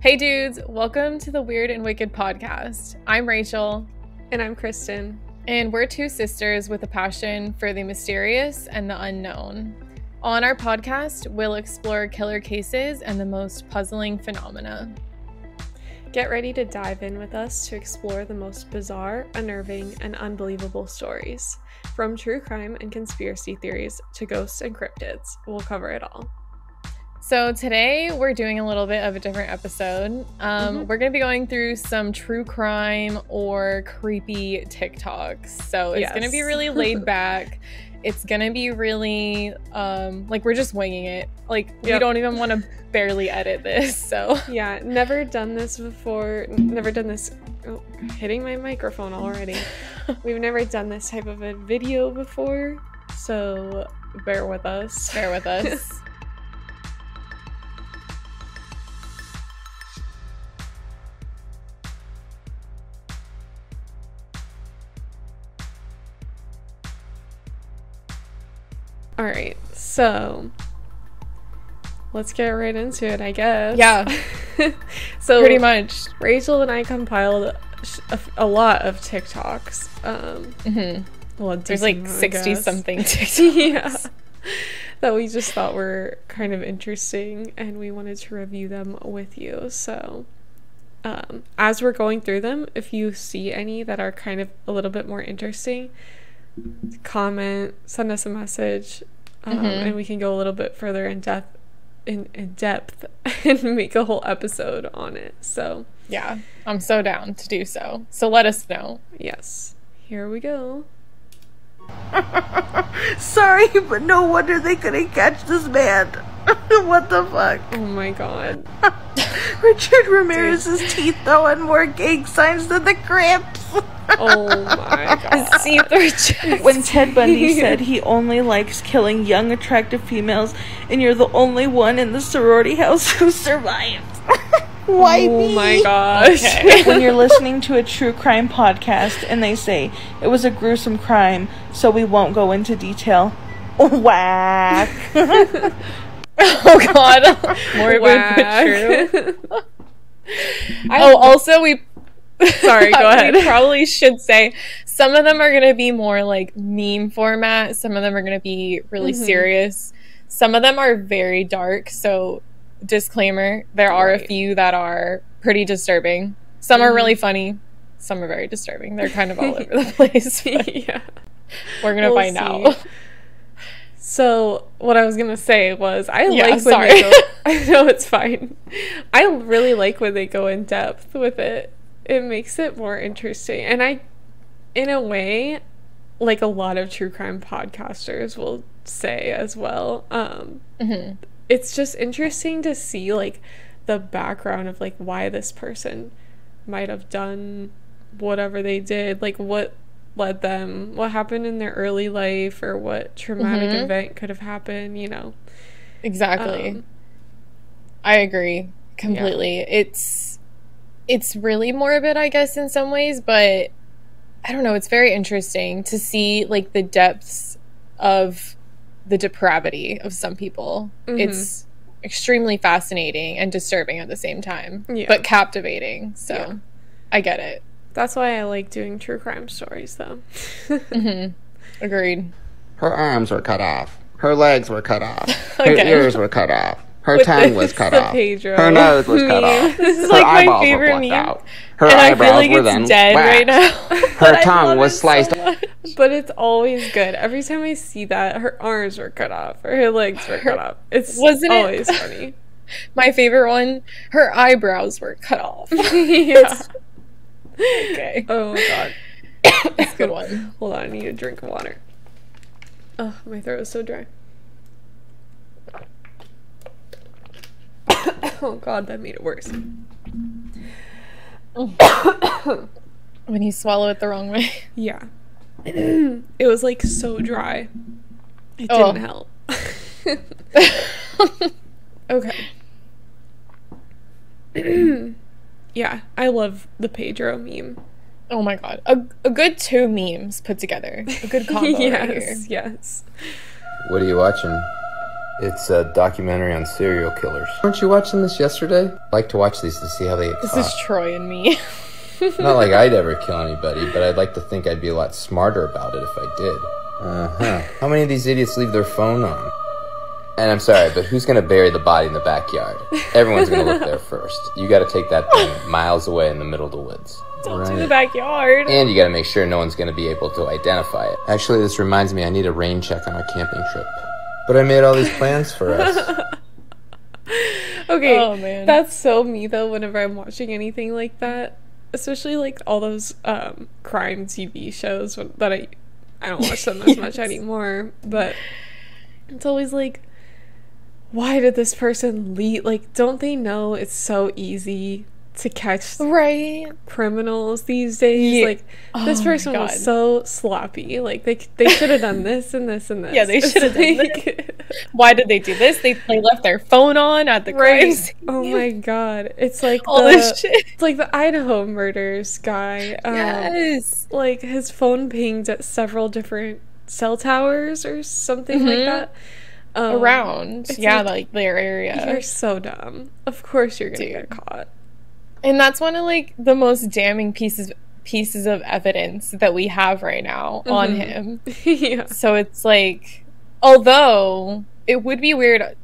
Hey dudes, welcome to the Weird and Wicked podcast. I'm Rachel. And I'm Kristen. And we're two sisters with a passion for the mysterious and the unknown. On our podcast, we'll explore killer cases and the most puzzling phenomena. Get ready to dive in with us to explore the most bizarre, unnerving, and unbelievable stories. From true crime and conspiracy theories to ghosts and cryptids, we'll cover it all. So today we're doing a little bit of a different episode. We're going to be going through some true crime or creepy TikToks. So it's going to be really laid back. It's going to be really, we're just winging it. We don't even want to barely edit this, so. Yeah, never done this before. Never done this. Oh, hitting my microphone already. We've never done this type of a video before, so bear with us. Bear with us. All right, so let's get right into it, I guess. Yeah. So pretty much, Rachel and I compiled a lot of TikToks. Well, there's like 60 something TikToks. Yeah, that we just thought were kind of interesting, and we wanted to review them with you. So, as we're going through them, if you see any that are kind of a little bit more interesting, comment, send us a message, and we can go a little bit further in depth and make a whole episode on it. So yeah, I'm so down to do so. So let us know. Yes, here we go. Sorry, but no wonder they couldn't catch this man. What the fuck? Oh my god. Richard Ramirez's teeth though had more gang signs than the Crips. Oh my god. See-through chest. When Ted Bundy said he only likes killing young, attractive females, and you're the only one in the sorority house who survived. Why Oh me? my gosh. Okay. When you're listening to a true crime podcast and they say it was a gruesome crime, so we won't go into detail. Whack. Oh god. Morbid but true. Also we Sorry, go ahead. We probably should say some of them are going to be more like meme format. Some of them are going to be really serious. Some of them are very dark. So disclaimer, there are a few that are pretty disturbing. Some are really funny. Some are very disturbing. They're kind of all over the place. Yeah. We're going to find out. So what I was gonna say was I know it's fine. I really like when they go in depth with it. It makes it more interesting, and in a way, like a lot of true crime podcasters will say as well. It's just interesting to see like the background of like why this person might have done whatever they did, like what led them, what happened in their early life, or what traumatic event could have happened, you know. Exactly. I agree completely. Yeah. It's really morbid, I guess, in some ways, but I don't know, it's very interesting to see like the depths of the depravity of some people. It's extremely fascinating and disturbing at the same time, but captivating. So I get it. That's why I like doing true crime stories, though. Agreed. Her arms were cut off. Her legs were cut off. Her ears were cut off. Her tongue was cut off. Pedro. Her nose was cut off. This is Her like my eyeballs favorite were plucked meme. out. Her And I eyebrows feel like were it's then dead waxed. right now. Her tongue was sliced. So but it's always good. Every time I see that, her arms were cut off, or her legs were cut off. It's always funny. My favorite one, her eyebrows were cut off. Yeah. Okay. Oh my god. It's a good one. Hold on, I need a drink of water. Oh, my throat is so dry. Oh god, that made it worse. When you swallow it the wrong way. Yeah. It was like so dry. It didn't help. Okay. Yeah, I love the Pedro meme. Oh my god. A good 2 memes put together. A good combo right here. Yes. What are you watching? It's a documentary on serial killers. Weren't you watching this yesterday? I like to watch these to see how they get caught. This is Troy and me. Not like I'd ever kill anybody, but I'd like to think I'd be a lot smarter about it if I did. How many of these idiots leave their phone on? And I'm sorry, but who's going to bury the body in the backyard? Everyone's going to look there first. You got to take that thing miles away in the middle of the woods. Don't do the backyard. And you got to make sure no one's going to be able to identify it. Actually, this reminds me, I need a rain check on our camping trip. But I made all these plans for us. Okay, oh, man. That's so me, though, whenever I'm watching anything like that. Especially, like, all those crime TV shows that I don't watch them as much anymore. But it's always like, why did this person leave? Like, don't they know it's so easy to catch criminals these days? Yeah. Like, this person was so sloppy. Like, they should have done this and this and this. Yeah, they should have done this. Why did they do this? They left their phone on at the crime scene. Oh my god. It's like all this shit. It's like the Idaho murders guy. Yes. Like, his phone pinged at several different cell towers or something like that. Around. Yeah, like their area. You're so dumb. Of course you're gonna get caught. And that's one of, like, the most damning pieces of evidence that we have right now on him. Yeah. So it's like, although it would be weird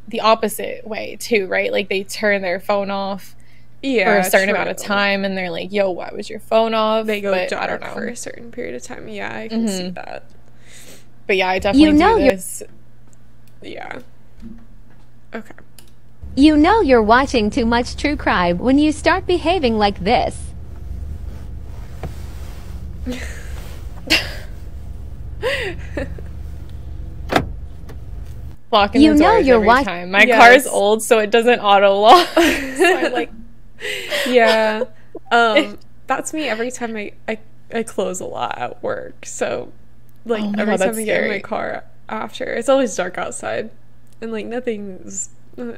the opposite way too, right? Like, they turn their phone off for a certain amount of time, and they're like, yo, why was your phone off? They go dark for a certain period of time. Yeah, I can see that. But yeah, I definitely do this. Yeah. Okay. You know you're watching too much true crime when you start behaving like this. Locking the doors every time. My car is old, so it doesn't auto lock. So I'm like, yeah. That's me every time I close a lot at work. So, like, every time I get in my car after, it's always dark outside, and like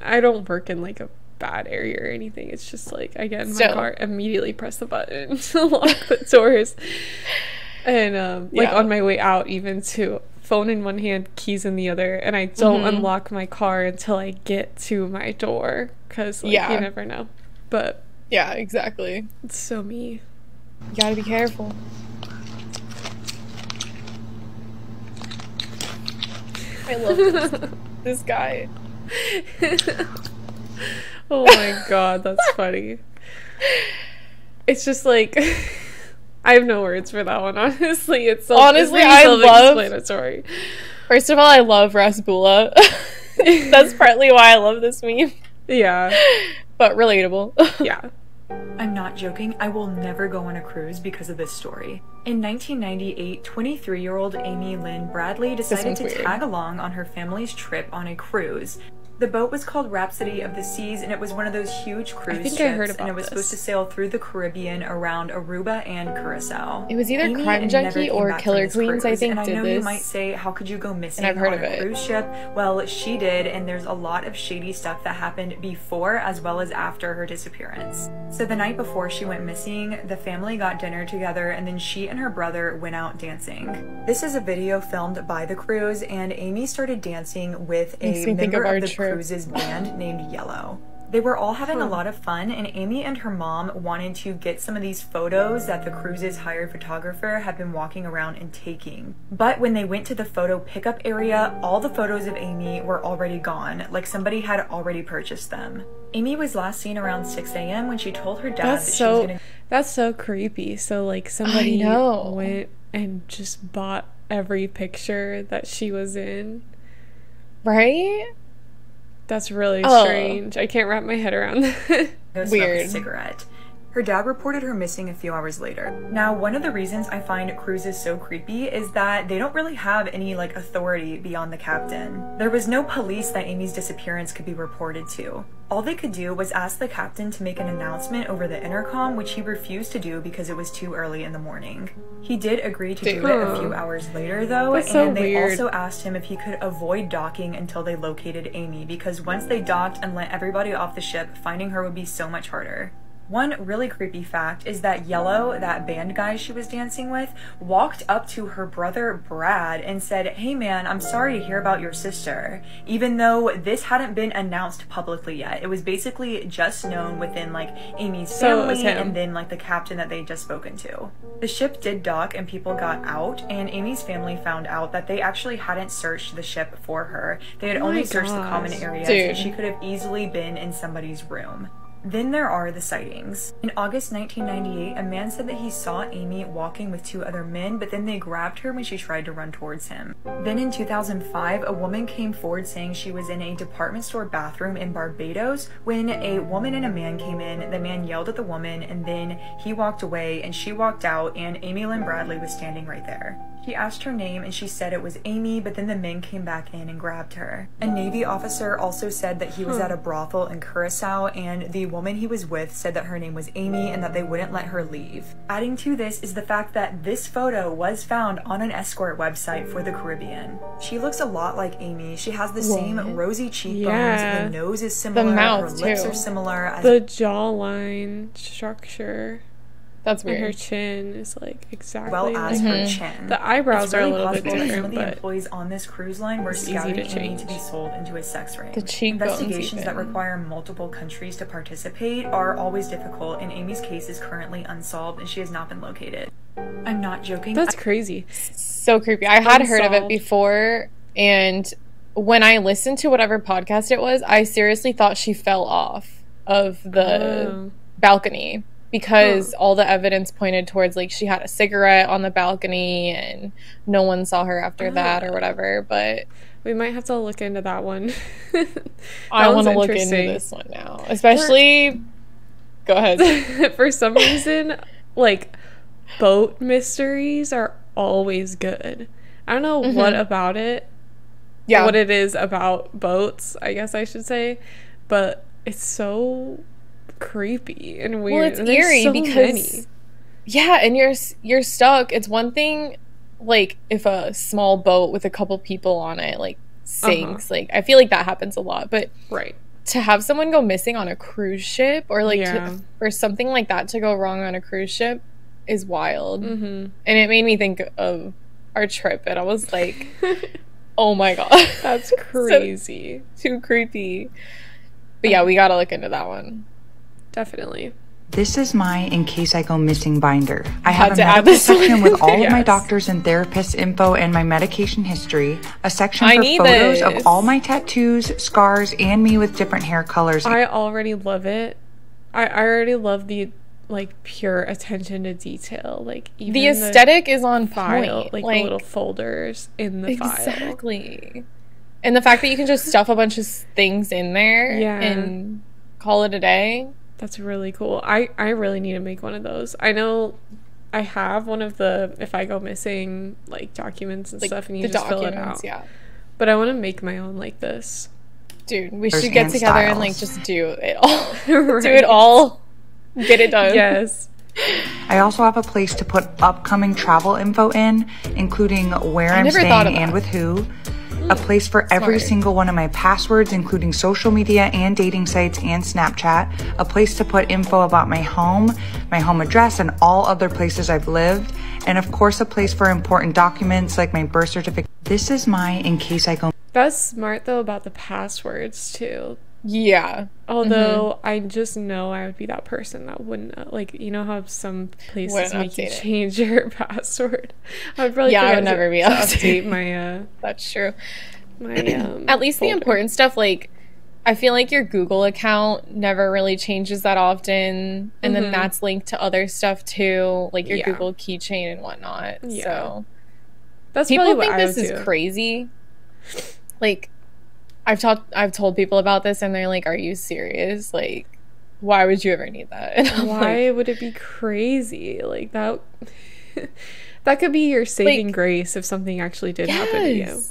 I don't work in like a bad area or anything. It's just like I get in my car, immediately press the button to lock the doors, and like on my way out, even to phone in one hand, keys in the other, and I don't unlock my car until I get to my door, because like, you never know. But yeah, exactly. It's so me. You gotta be careful. I love this guy. Oh my god, that's funny. It's just like I have no words for that one, honestly. It's so self-explanatory. First of all, I love Rasbula. That's partly why I love this meme. Yeah. But relatable. Yeah. I'm not joking, I will never go on a cruise because of this story. In 1998, 23-year-old Amy Lynn Bradley decided to tag along on her family's trip on a cruise. The boat was called Rhapsody of the Seas, and it was one of those huge cruise ships, and it was supposed to sail through the Caribbean around Aruba and Curacao. It was either Amy Crime Junkie or Killer Queens, I think, and I know did you this. might say, how could you go missing I've heard on of a cruise ship? Well, she did, and there's a lot of shady stuff that happened before as well as after her disappearance. So the night before she went missing, the family got dinner together, and then she and her brother went out dancing. This is a video filmed by the cruise, and Amy started dancing with a member of the cruise's band named Yellow. They were all having a lot of fun, and Amy and her mom wanted to get some of these photos that the cruise's hired photographer had been walking around and taking. But when they went to the photo pickup area, all the photos of Amy were already gone, like somebody had already purchased them. Amy was last seen around 6 a.m. when she told her dad that she was gonna... That's so creepy. So, like, somebody went and just bought every picture that she was in. Right? That's really strange. I can't wrap my head around that. Weird. A cigarette. Her dad reported her missing a few hours later. Now, one of the reasons I find cruises so creepy is that they don't really have any, like, authority beyond the captain. There was no police that Amy's disappearance could be reported to. All they could do was ask the captain to make an announcement over the intercom, which he refused to do because it was too early in the morning. He did agree to do it a few hours later, though, and they also asked him if he could avoid docking until they located Amy, because once they docked and let everybody off the ship, finding her would be so much harder. One really creepy fact is that Yellow, that band guy she was dancing with, walked up to her brother Brad and said, "Hey man, I'm sorry to hear about your sister," even though this hadn't been announced publicly yet. It was basically just known within like Amy's family and then like the captain that they'd just spoken to. The ship did dock and people got out, and Amy's family found out that they actually hadn't searched the ship for her. They had only searched the common areas, and she could have easily been in somebody's room. Then there are the sightings. In August 1998, a man said that he saw Amy walking with 2 other men, but then they grabbed her when she tried to run towards him. Then in 2005, a woman came forward saying she was in a department store bathroom in Barbados when a woman and a man came in. The man yelled at the woman, and then he walked away, and she walked out, and Amy Lynn Bradley was standing right there. She asked her name and she said it was Amy, but then the men came back in and grabbed her. A Navy officer also said that he was at a brothel in Curacao, and the woman he was with said that her name was Amy and that they wouldn't let her leave. Adding to this is the fact that this photo was found on an escort website for the Caribbean. She looks a lot like Amy. She has the same rosy cheekbones, the nose is similar, the mouth, her lips are similar. The jawline structure. That's weird. And her chin is like exactly well as her chin. The eyebrows really are a little bit different, some of the but employees on this cruise line were scouting Amy to be sold into a sex ring. The cheekbones Investigations that even. require multiple countries to participate are always difficult, and Amy's case is currently unsolved and she has not been located. I'm not joking. That's crazy. So creepy. I had heard of it before, and when I listened to whatever podcast it was, I seriously thought she fell off of the balcony. Because all the evidence pointed towards, like, she had a cigarette on the balcony and no one saw her after that or whatever, but... We might have to look into that one. I want to look into this one now. Especially... Go ahead. For some reason, like, boat mysteries are always good. I don't know what about it. Yeah. What it is about boats, I guess I should say. But it's so... creepy and weird. Well, it's eerie so because and you're stuck. It's one thing like if a small boat with a couple people on it like sinks, like I feel like that happens a lot, but to have someone go missing on a cruise ship or like for something like that to go wrong on a cruise ship is wild. And it made me think of our trip, and I was like, oh my god, that's crazy. So, too creepy. But yeah, we gotta look into that one. Definitely. This is my In Case I Go Missing binder. I have a medical section with all of my doctors and therapists' info and my medication history, a section for photos of all my tattoos, scars, and me with different hair colors. I already love it. I already love the like pure attention to detail. Like even the aesthetic is on file, point. Like the little folders in the file. Exactly. And the fact that you can just stuff a bunch of things in there and call it a day. That's really cool. I really need to make one of those. I know I have one of the if I go missing like documents and like stuff, and you just fill it out. Yeah. But I want to make my own like this. Dude, we should get together and like just do it all. Do it all. Get it done. Yes. I also have a place to put upcoming travel info in, including where I'm staying and with who. A place for every single one of my passwords, including social media and dating sites and Snapchat. A place to put info about my home address, and all other places I've lived. And of course, a place for important documents like my birth certificate. This is my In Case I Go. That's smart though about the passwords too. Yeah. Although I just know I would be that person that wouldn't, like, you know how some places make you change your password. I would probably I would never be able to update my that's true. My at least the important stuff, like I feel like your Google account never really changes that often, and then that's linked to other stuff too, like your Google keychain and whatnot. So that's people think this is crazy. Like I've told people about this and they're like, are you serious? Like, why would you ever need that? And why would it be crazy? Like that that could be your saving grace if something actually did happen to you.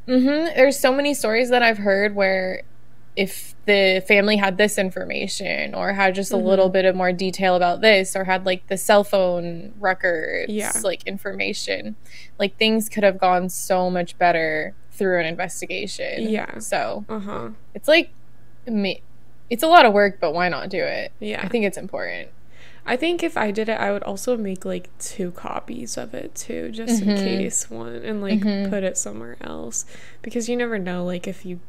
There's so many stories that I've heard where if the family had this information or had just a little bit of more detail about this or had like the cell phone records, like information, like things could have gone so much better through an investigation. So it's like It's a lot of work, but why not do it? Yeah. I think it's important. I think if I did it, I would also make, like, 2 copies of it, too, just in case one, and, like, put it somewhere else. Because you never know, like, if you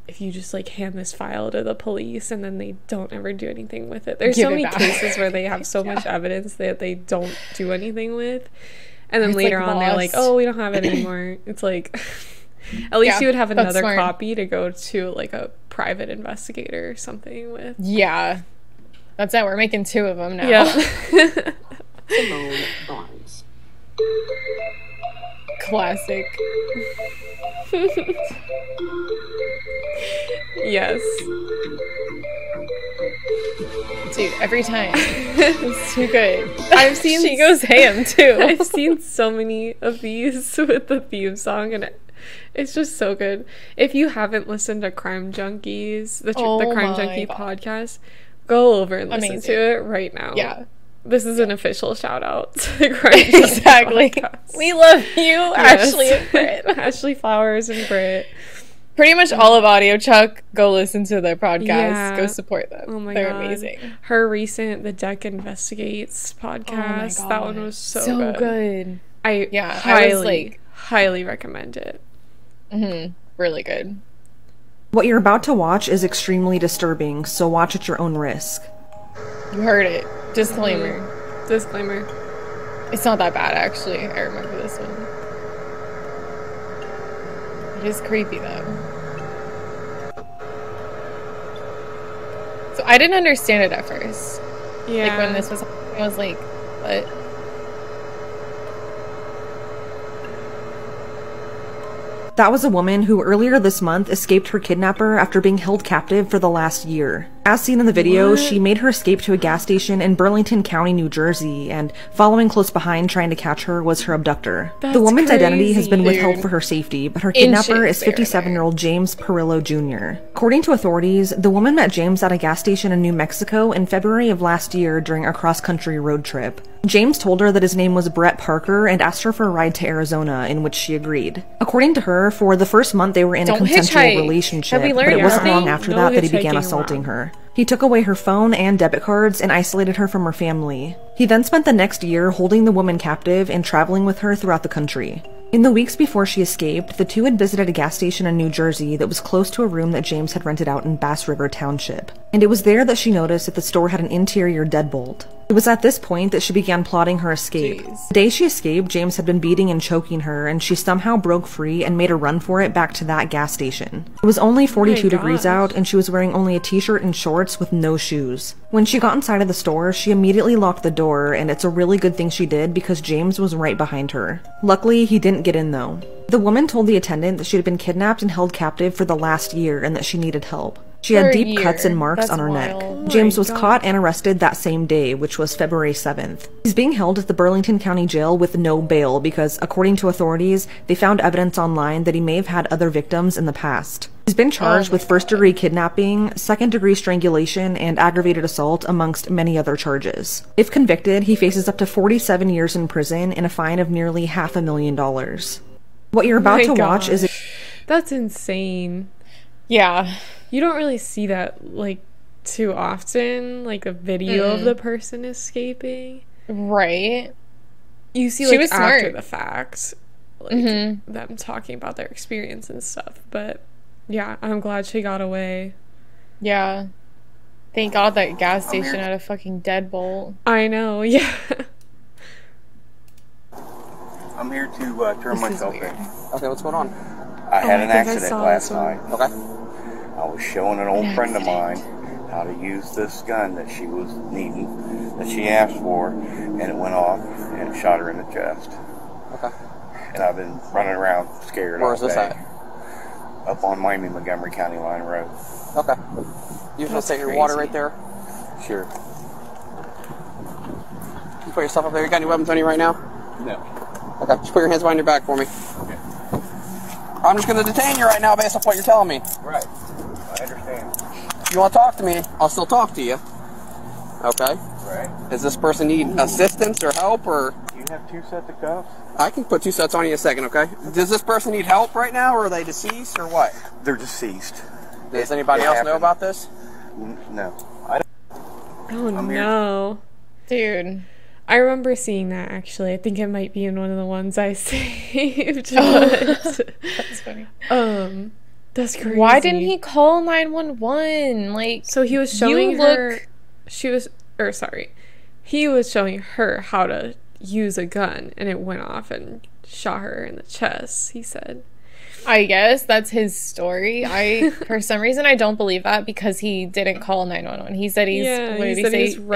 just, like, hand this file to the police and then they don't ever do anything with it. There's so many cases where they have so much evidence that they don't do anything with. And then later on, they're like, oh, we don't have it anymore. It's like, at least you would have another copy to go to, like, a private investigator or something with. Yeah. That's it. We're making 2 of them now. Yeah. Simone Barnes. Classic. Yes. Dude, every time. It's too good. She goes ham, too. I've seen so many of these with the theme song, and it's just so good. If you haven't listened to Crime Junkies, the Crime Junkie podcast, go over and listen to it right now. Yeah. This is an official shout out to the Crime Junkie Exactly. podcast. We love you, Ashley and Britt. Ashley Flowers and Britt. Pretty much all of Audio Chuck, go listen to their podcast. Yeah. Go support them. Oh my They're God. amazing. Her recent The Deck Investigates podcast. Oh that one was so good. I highly recommend it. Really good. What you're about to watch is extremely disturbing, so watch at your own risk. You heard it. Disclaimer. Disclaimer. It's not that bad, actually. I remember this one. It is creepy, though. So I didn't understand it at first. Yeah. Like, when this was happening, I was like, what? That was a woman who earlier this month escaped her kidnapper after being held captive for the last year. As seen in the video, she made her escape to a gas station in Burlington County, New Jersey, and following close behind trying to catch her was her abductor. The woman's identity has been withheld for her safety, but her kidnapper is 57-year-old James Perillo Jr. According to authorities, the woman met James at a gas station in New Mexico in February of last year during a cross-country road trip. James told her that his name was Brett Parker and asked her for a ride to Arizona, in which she agreed. According to her, for the first month they were in a consensual relationship, but it wasn't long after that he began assaulting her. He took away her phone and debit cards and isolated her from her family. He then spent the next year holding the woman captive and traveling with her throughout the country. In the weeks before she escaped, the two had visited a gas station in New Jersey that was close to a room that James had rented out in Bass River Township. And it was there that she noticed that the store had an interior deadbolt. It was at this point that she began plotting her escape. The day she escaped, James had been beating and choking her, and she somehow broke free and made a run for it back to that gas station. It was only 42 degrees out, and she was wearing only a t-shirt and shorts with no shoes. When she got inside of the store, she immediately locked the door, and it's a really good thing she did because James was right behind her. Luckily, he didn't get in though. The woman told the attendant that she had been kidnapped and held captive for the last year and that she needed help. She had deep cuts and marks on her neck. James was caught and arrested that same day, which was February 7th. He's being held at the Burlington County Jail with no bail because, according to authorities, they found evidence online that he may have had other victims in the past. He's been charged with first-degree kidnapping, second-degree strangulation, and aggravated assault, amongst many other charges. If convicted, he faces up to 47 years in prison and a fine of nearly $500,000. What you're about to watch is... That's insane. Yeah. You don't really see that, like, too often, like, a video of the person escaping. Right. You see, like, after the fact, like, them talking about their experience and stuff. But, yeah, I'm glad she got away. Yeah. Thank God that gas station had a fucking deadbolt. I know, yeah. I'm here to turn myself in. Okay, what's going on? I had an accident last night. Okay. I was showing an old friend of mine how to use this gun that she was needing, that she asked for, and it went off and it shot her in the chest. Okay. And I've been running around scared all day. Where's this at? Up on Miami-Montgomery County Line Road. Okay. You just want to take your water right there? Sure. You put yourself up there. You got any weapons on you right now? No. Okay. Just put your hands behind your back for me. Okay. I'm just going to detain you right now based off what you're telling me. Right. I understand. If you want to talk to me, I'll still talk to you. Okay? Right. Does this person need assistance or help or... Do you have 2 sets of cuffs? I can put 2 sets on you in a second, okay? Does this person need help right now or are they deceased or what? They're deceased. Does anybody else know about this? No. I don't. Oh, no. Dude. I remember seeing that, actually. I think it might be in one of the ones I saved. That's funny. That's crazy. Why didn't he call 911? Like, so he was showing her... He was showing her how to use a gun, and it went off and shot her in the chest, he said. I guess that's his story. For some reason, I don't believe that because he didn't call 911. He said he's he's been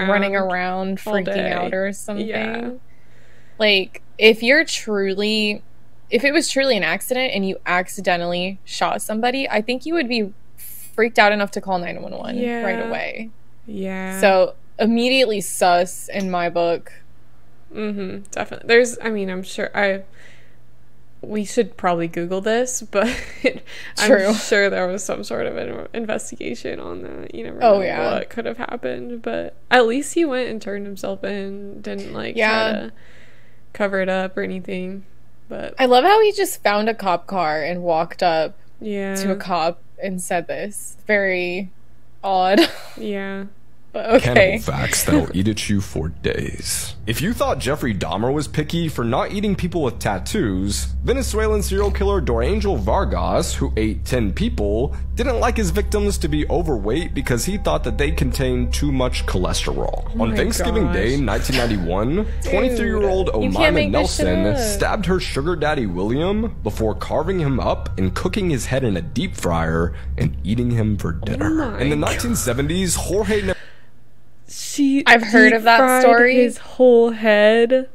running around freaking out or something. Yeah. Like, if it was truly an accident and you accidentally shot somebody, I think you would be freaked out enough to call 911 right away. Yeah. So immediately sus in my book. Definitely. I'm sure we should probably Google this, but I'm sure there was some sort of an investigation on that. You never know what could have happened, but at least he went and turned himself in, didn't try to cover it up or anything. But I love how he just found a cop car and walked up to a cop and said this. Very odd. Yeah. Okay. Cannibal facts that'll eat at you for days. If you thought Jeffrey Dahmer was picky for not eating people with tattoos, Venezuelan serial killer Dorangel Vargas, who ate 10 people, didn't like his victims to be overweight because he thought that they contained too much cholesterol. On Thanksgiving Day 1991, 23-year-old Omaima Nelson stabbed her sugar daddy William before carving him up and cooking his head in a deep fryer and eating him for dinner. In the 1970s, Jorge I've heard of that story. His whole head.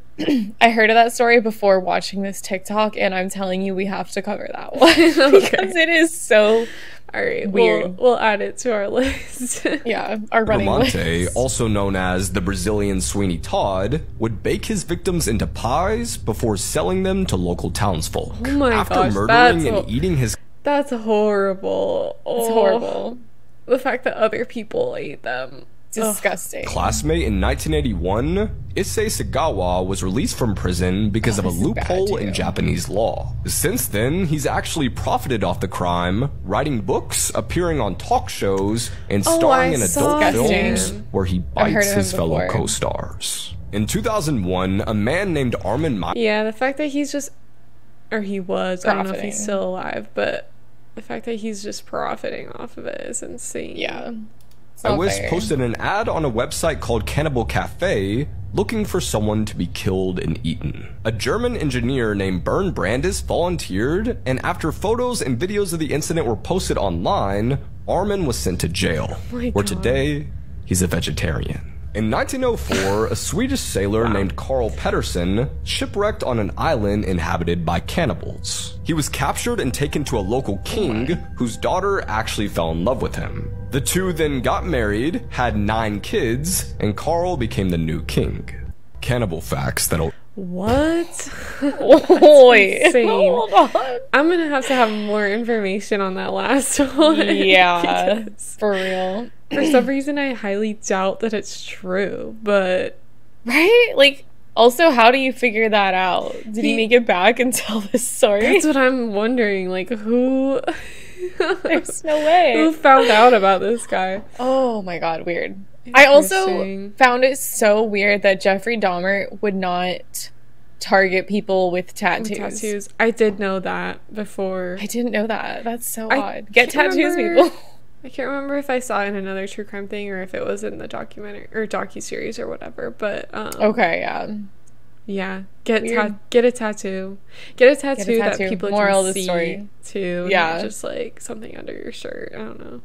I heard of that story before watching this TikTok, and I'm telling you, we have to cover that one because it is so weird. We'll add it to our list. Our running Bramante, list. also known as the Brazilian Sweeney Todd, would bake his victims into pies before selling them to local townsfolk. Oh my After gosh, murdering and eating his... That's horrible. It's horrible. The fact that other people ate them. Disgusting. Classmate in 1981, Issei Sagawa was released from prison because of a loophole in Japanese law. Since then, he's actually profited off the crime, writing books, appearing on talk shows, and starring in adult films where he bites his fellow co-stars. In 2001, a man named Armin... the fact that he's just... Or he was, I don't know if he's still alive, but the fact that he's just profiting off of it is insane. Yeah. posted an ad on a website called Cannibal Cafe looking for someone to be killed and eaten. A German engineer named Bernd Brandis volunteered, and after photos and videos of the incident were posted online, Armin was sent to jail, where today he's a vegetarian. In 1904, a Swedish sailor named Carl Pettersson shipwrecked on an island inhabited by cannibals. He was captured and taken to a local king, whose daughter actually fell in love with him. The two then got married, had 9 kids, and Carl became the new king. Cannibal facts that'll... What? Wait, hold on. I'm gonna have to have more information on that last one. Yeah, for real. For some reason, I highly doubt that it's true, but... Right? Like, also, how do you figure that out? Did he make it back and tell this story? That's what I'm wondering. Like, who... There's no way. Who found out about this guy? Oh my god, weird. I also found it so weird that Jeffrey Dahmer would not target people with tattoos. I did know that before. I didn't know that. That's so odd. Get tattoos, people. I can't remember if I saw it in another true crime thing or if it was in the documentary or docuseries or whatever, but okay, yeah. Yeah, get a tattoo. Get a tattoo that people can see too. Yeah, not just like something under your shirt. I don't know,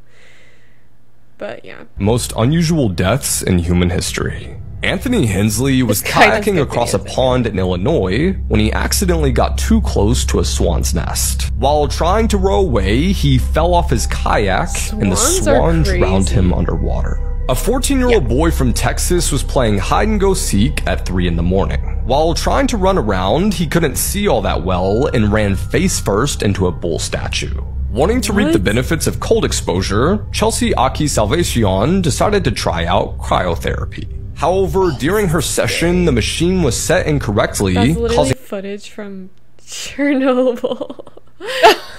but yeah. Most unusual deaths in human history. Anthony Hensley was kayaking across a pond in Illinois when he accidentally got too close to a swan's nest. While trying to row away, he fell off his kayak and the swan drowned him underwater. A 14-year-old boy from Texas was playing hide-and-go-seek at 3 in the morning. While trying to run around, he couldn't see all that well and ran face-first into a bull statue. Wanting to reap the benefits of cold exposure, Chelsea Aki Salvation decided to try out cryotherapy. However, during her session, the machine was set incorrectly, causing footage from Chernobyl.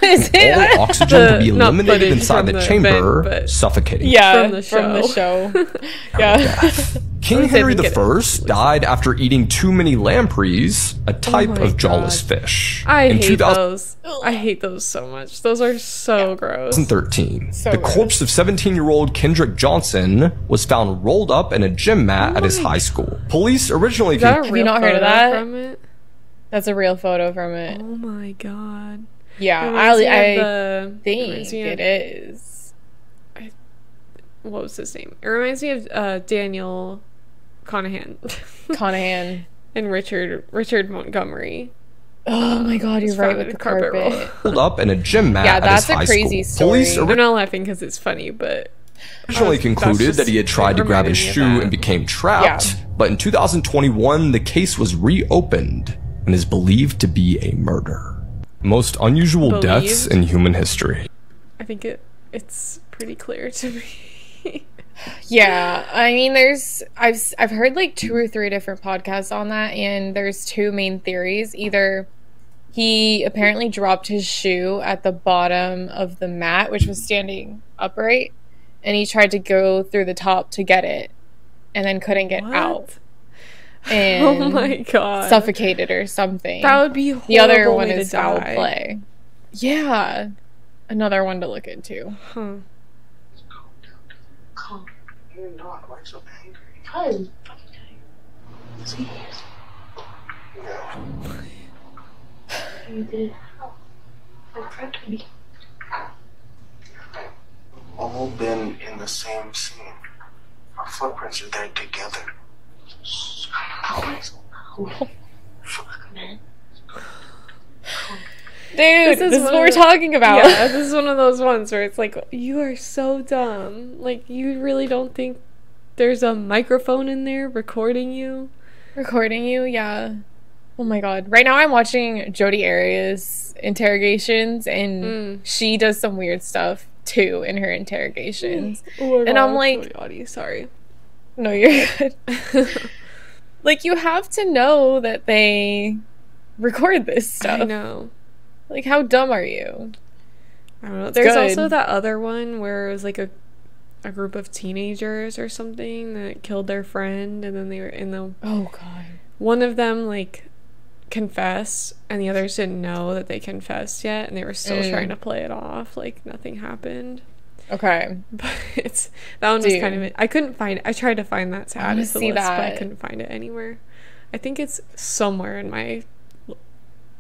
All oxygen would be eliminated inside the chamber, suffocating. Yeah, from the show. Yeah. King Henry I died after eating too many lampreys, a type of jawless fish. I hate those. I hate those so much. Those are so gross. 2013, the corpse of 17-year-old Kendrick Johnson was found rolled up in a gym mat at his high school. Police originally... Have you not heard of that? From it? That's a real photo from it. Oh my god. Yeah, I think it is. What was his name? It reminds me of Daniel Conahan. And Richard Montgomery. Oh my god, you're right with the carpet. Pulled up in a gym mat yeah, that's at his a crazy school. story. I'm not laughing because it's funny, but... Originally concluded that he had tried to grab his shoe and became trapped, but in 2021, the case was reopened and is believed to be a murder. Most unusual deaths in human history. I think it's pretty clear to me. Yeah, I mean, I've heard like 2 or 3 different podcasts on that, and there's 2 main theories. Either he apparently dropped his shoe at the bottom of the mat, which was standing upright, and he tried to go through the top to get it, and then couldn't get out. And oh my god, suffocated or something. That would be horrible. The other one is foul play. Yeah, another one to look into. Huh. You're not like so angry. Because see, you did affect me. All been in the same scene. Our footprints are there together. Dude, this is what we're talking about. Yeah, this is one of those ones where it's like, you are so dumb. Like, you really don't think there's a microphone in there recording you? Recording you, yeah. Oh my god. Right now I'm watching Jodi Arias' interrogations, and she does some weird stuff too in her interrogations. Oh my and God, I'm like, sorry. No, you're good. Like, you have to know that they record this stuff. I know. Like, how dumb are you? I don't know. There's also that other one where it was like a group of teenagers or something that killed their friend, and then they were in the... Oh, God. One of them, like, confessed, and the others didn't know that they confessed yet, and they were still trying to play it off like nothing happened. Okay. But that one was kind of... I couldn't find it. I tried to find that to add to the list, but I couldn't find it anywhere. I think it's somewhere in my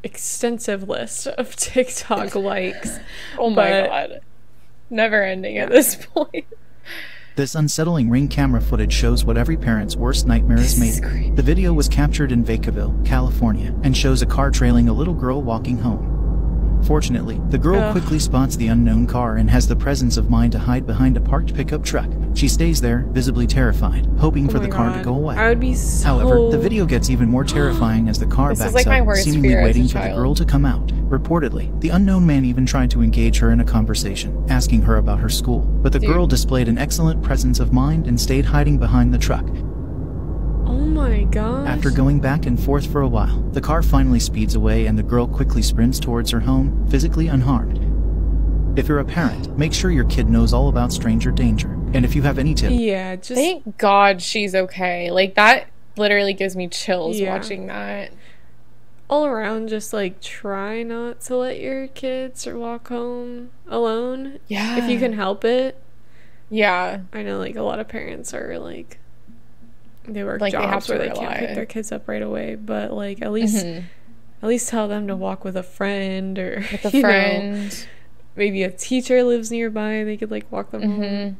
extensive list of TikTok likes. Oh my god. Never ending at this point. This unsettling Ring camera footage shows what every parent's worst nightmare is made of. The video was captured in Vacaville, California, and shows a car trailing a little girl walking home. Fortunately, the girl quickly spots the unknown car and has the presence of mind to hide behind a parked pickup truck. She stays there, visibly terrified, hoping for the car to go away. I would be so... However, the video gets even more terrifying as the car backs up, seemingly waiting for the girl to come out. Reportedly, the unknown man even tried to engage her in a conversation, asking her about her school. But the girl displayed an excellent presence of mind and stayed hiding behind the truck. Oh my gosh. After going back and forth for a while, the car finally speeds away and the girl quickly sprints towards her home, physically unharmed. If you're a parent, make sure your kid knows all about stranger danger. And if you have any tips... Yeah, just... Thank God she's okay. Like, that literally gives me chills watching that. All around, just, like, try not to let your kids walk home alone. Yeah. If you can help it. Yeah. I know, like, a lot of parents are, like... They work jobs where they can't pick their kids up right away, but like at least tell them to walk with a friend or know, maybe a teacher lives nearby. They could like walk them home.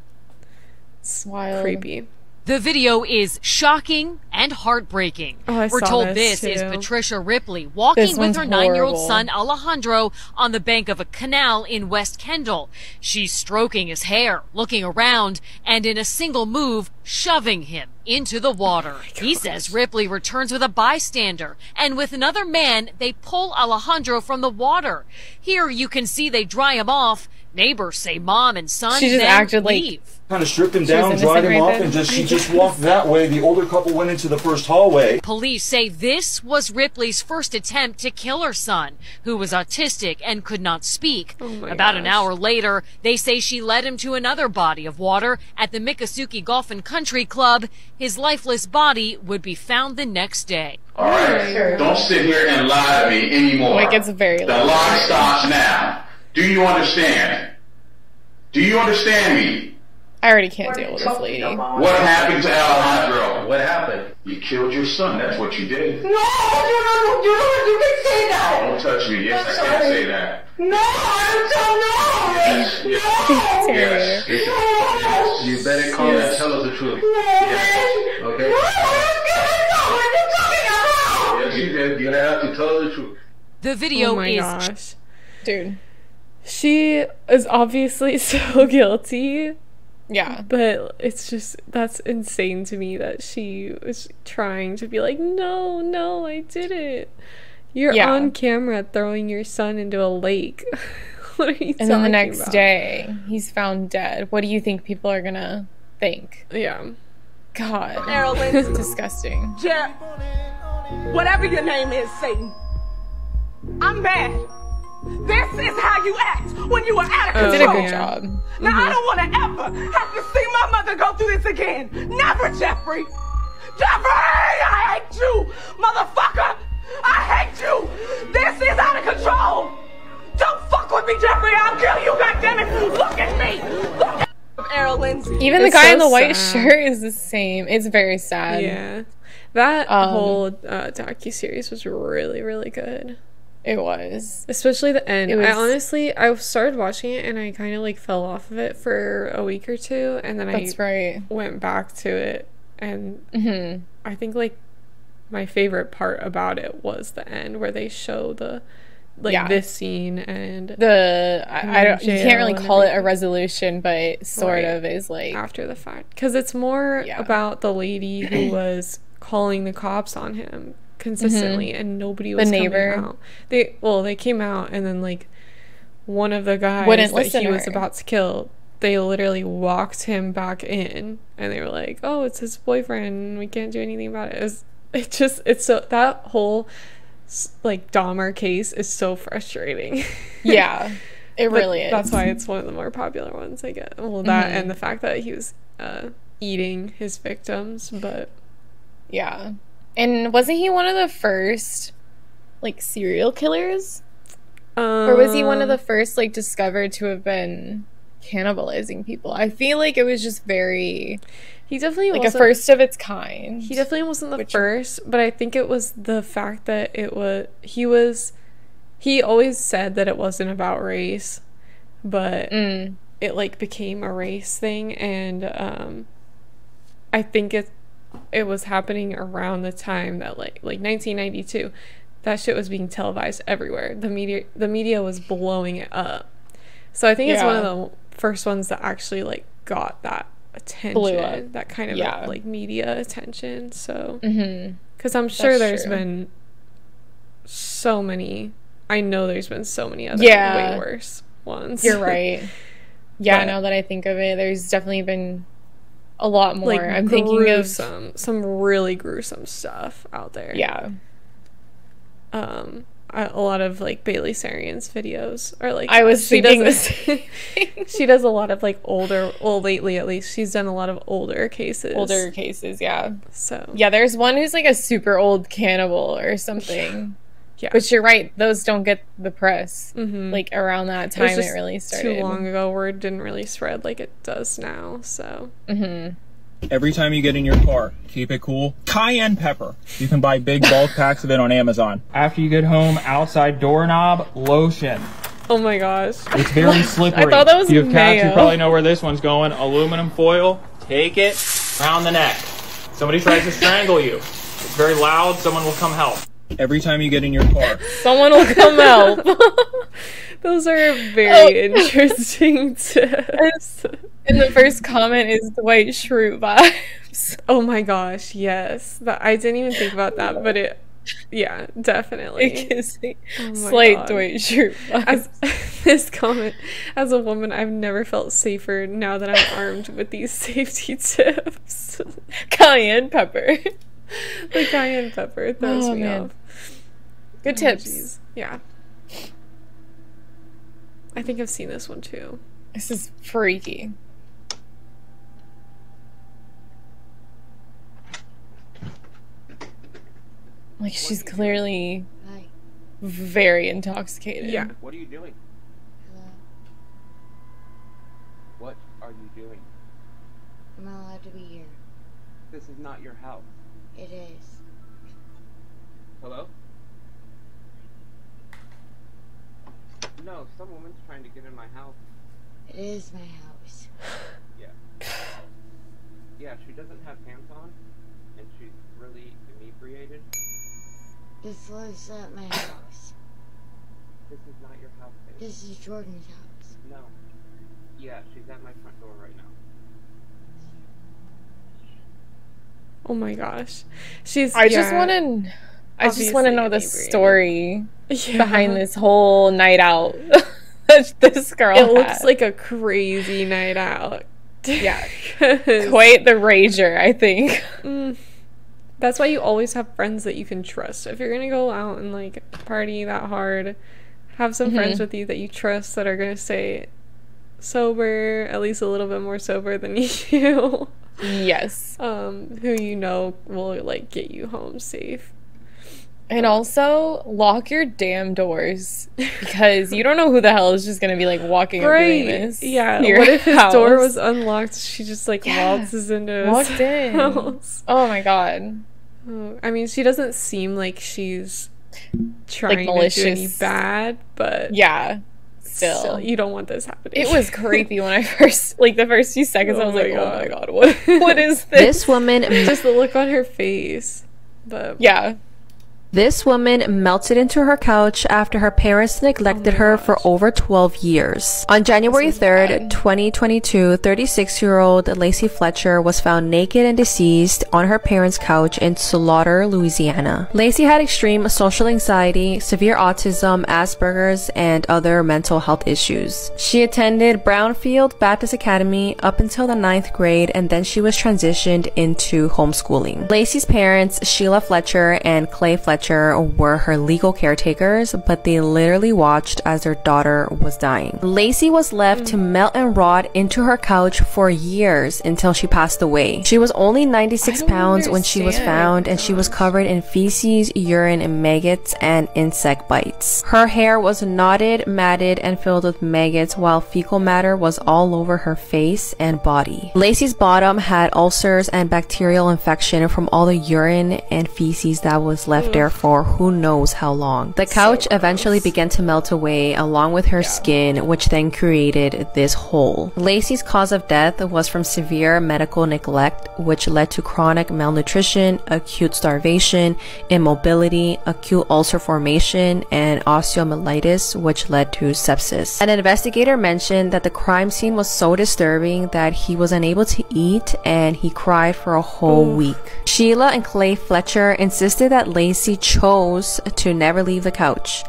It's wild, creepy. The video is shocking and heartbreaking. We're told this is Patricia Ripley walking with her 9-year-old son Alejandro on the bank of a canal in West Kendall. She's stroking his hair, looking around, and in a single move, shoving him into the water. He says Ripley returns with a bystander, and with another man, they pull Alejandro from the water. Here you can see they dry him off. Neighbors say mom and son she just then acted leave. Kind of stripped him down, dried him off, and she just walked that way. The older couple went into the first hallway. Police say this was Ripley's first attempt to kill her son, who was autistic and could not speak. About an hour later, they say she led him to another body of water at the Miccosukee Golf and Country Club. His lifeless body would be found the next day. All right, don't sit here and lie to me anymore. Like, it's very the lie stops now. Do you understand? Do you understand me? I already can't deal with this lady. What happened to Alejandro? What happened? You killed your son. That's what you did. No, you can say that. Don't touch me. Yes, I can say that. No, I don't know. Yes. Yes. You better come and tell us the truth. Yes. Okay. Yes, you did. You're gonna have to tell us the truth. The video is. Gosh. Dude. She is obviously so guilty. Yeah. But it's just, that's insane to me that she was trying to be like, no, I didn't. You're on camera throwing your son into a lake. What are you talking about? And then the next day, he's found dead. What do you think people are gonna think? Yeah. God. Marilyn. It's disgusting. Whatever your name is, Satan. I'm bad. This is how you act when you are out of control. Did a good job. Now, I don't want to ever have to see my mother go through this again. Never, Jeffrey. Jeffrey, I hate you, motherfucker. I hate you. This is out of control. Don't fuck with me, Jeffrey. I'll kill you, goddammit. Look at me. Look at Marilyn's. Even the guy in the white shirt is the same. It's very sad. Yeah. That whole docuseries was really, really good. It was. Especially the end. I started watching it and I kind of like fell off of it for a week or two, and then I went back to it, and I think like my favorite part about it was the end where they show the this scene and you can't really call it a resolution, but sort of is like after the fact, because it's more about the lady who was calling the cops on him consistently and nobody was coming out. They came out, and then like one of the guys that he was about to kill, they literally walked him back in, and they were like, oh, it's his boyfriend, we can't do anything about it. It's so, that whole like Dahmer case is so frustrating. Yeah, it really is. That's why it's one of the more popular ones, I guess. Well, that and the fact that he was eating his victims, but yeah. And wasn't he one of the first, like, serial killers? Or was he one of the first, like, discovered to have been cannibalizing people? I feel like it was just very... He definitely wasn't... Like, a first of its kind. He definitely wasn't the first, but I think it was the fact that it was... He always said that it wasn't about race, but it, like, became a race thing, and I think it was happening around the time that like 1992, that shit was being televised everywhere. The media was blowing it up. So I think it's one of the first ones that actually like got that attention, that kind of like media attention. So because I'm sure there's been so many. I know there's been so many other way worse ones. You're right. Yeah, now that I think of it, there's definitely been a lot more. Like, I'm thinking of some really gruesome stuff out there. Yeah. A lot of like Bailey Sarian's videos are like, I was thinking this. She does a lot of like older, well, lately at least she's done a lot of older cases. Yeah. So yeah, there's one who's like a super old cannibal or something. Yeah, but you're right, those don't get the press. Like around that time it really started. Too long ago, word didn't really spread like it does now. So every time you get in your car, keep it cool. Cayenne pepper. You can buy big bulk packs of it on Amazon. After you get home, outside doorknob lotion. Oh my gosh, it's very slippery. I thought that was if you have mayo. cats, you probably know where this one's going. Aluminum foil. Take it around the neck. Somebody tries to strangle you. It's very loud. Someone will come help. Every time you get in your car, someone will come help. Those are very interesting tips. And the first comment is Dwight Schrute vibes. Oh my gosh, yes. I didn't even think about that, but Yeah, definitely. Slight Deutscher as this comment, as a woman, I've never felt safer now that I'm armed with these safety tips. Cayenne pepper. The cayenne pepper throws me off. Good tips. Yeah. I think I've seen this one too. This is freaky. Like, she's clearly very intoxicated. Yeah. What are you doing? Hello? What are you doing? I'm not allowed to be here. This is not your house. It is. Hello? No, some woman's trying to get in my house. It is my house. Yeah. Yeah, she doesn't have pants on, and she's really inebriated. This lives at my house. This is not your house, baby. This is Jordan's house. No. Yeah, she's at my front door right now. Oh my gosh. I just want to know the story behind this whole night out this girl It looks like a crazy night out. Yeah. Quite the rager, I think. That's why you always have friends that you can trust. If you're gonna go out and like party that hard, have some friends with you that you trust that are gonna stay sober, at least a little bit more sober than you. Yes. Who you know will like get you home safe. And also lock your damn doors, because you don't know who the hell is just gonna be like walking up doing this. Yeah. What if his door was unlocked? She just like waltzes into his house. Oh my god. I mean, she doesn't seem like she's trying to do any bad, but yeah. Still, you don't want this happening. It was creepy when I first, like, the first few seconds, I was like, oh my god, what is this? This woman, just the look on her face. But yeah. This woman melted into her couch after her parents neglected her for over 12 years. On January 3rd, 2022, 36-year-old Lacey Fletcher was found naked and deceased on her parents' couch in Slaughter, Louisiana. Lacey had extreme social anxiety, severe autism, Asperger's, and other mental health issues. She attended Brownfield Baptist Academy up until the 9th grade, and then she was transitioned into homeschooling. Lacey's parents, Sheila Fletcher and Clay Fletcher, were her legal caretakers, but they literally watched as their daughter was dying. Lacey was left to melt and rot into her couch for years until she passed away. She was only 96 pounds when she was found, and she was covered in feces, urine, maggots, and insect bites. Her hair was knotted, matted, and filled with maggots, while fecal matter was all over her face and body. Lacey's bottom had ulcers and bacterial infection from all the urine and feces that was left there for who knows how long. The couch eventually began to melt away along with her skin, which then created this hole. Lacey's cause of death was from severe medical neglect, which led to chronic malnutrition, acute starvation, immobility, acute ulcer formation, and osteomyelitis, which led to sepsis. An investigator mentioned that the crime scene was so disturbing that he was unable to eat, and he cried for a whole week. Sheila and Clay Fletcher insisted that Lacey chose to never leave the couch,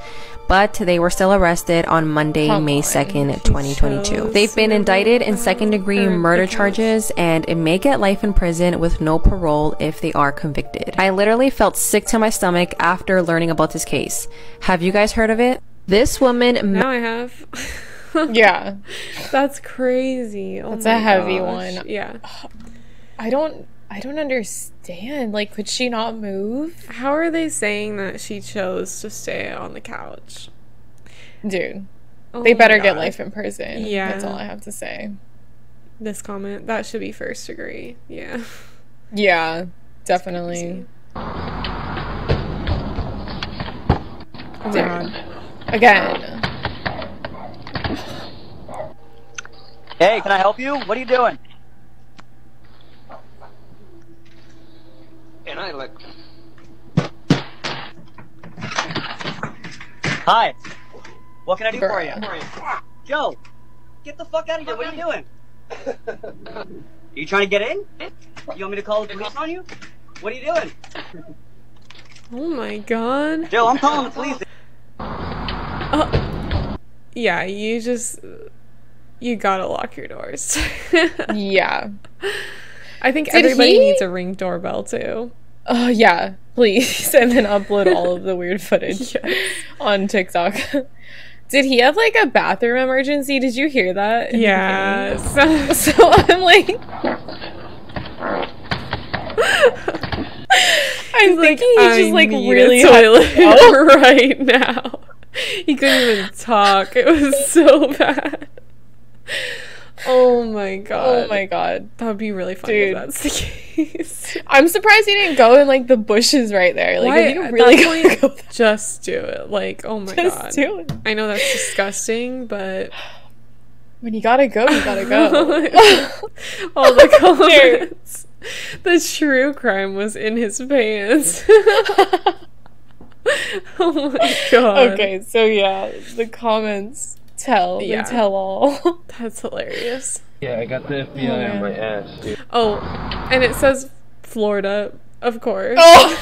but they were still arrested on Monday, May 2nd, 2022. They've been indicted in second-degree murder charges and may get life in prison with no parole if they are convicted. I literally felt sick to my stomach after learning about this case. Have you guys heard of it? This woman... Now I have. Yeah. That's crazy. Oh, that's a heavy one. Yeah. I don't understand. Like, could she not move? How are they saying that she chose to stay on the couch? Dude, they better get life in prison. Yeah. That's all I have to say. This comment, that should be first degree. Yeah. Yeah, definitely. Dude. Again. Hey, can I help you? What are you doing? And I like... Hi. What can I do for you? Joe, get the fuck out of here. What are you doing? Are you trying to get in? You want me to call the police on you? What are you doing? Oh my god. Joe, I'm calling the police. Yeah, you gotta lock your doors. Yeah. I think everybody needs a Ring doorbell too. Oh yeah, please. And then upload all of the weird footage on TikTok. Did he have like a bathroom emergency? Did you hear that? Yes. So I'm like, I'm thinking he's just like really toilet right now. He couldn't even talk. It was so bad. Oh my god. Oh my god. That would be really funny if that's the case. I'm surprised he didn't go in like the bushes right there. Like, if you really go, just do it. Like, oh my god. Just do it. I know that's disgusting, but when you gotta go, you gotta go. All the comments. The true crime was in his pants. Oh my god. Okay, so yeah, the comments they tell all. That's hilarious. Yeah, I got the FBI on my ass, dude. Oh, and it says Florida, of course. Oh,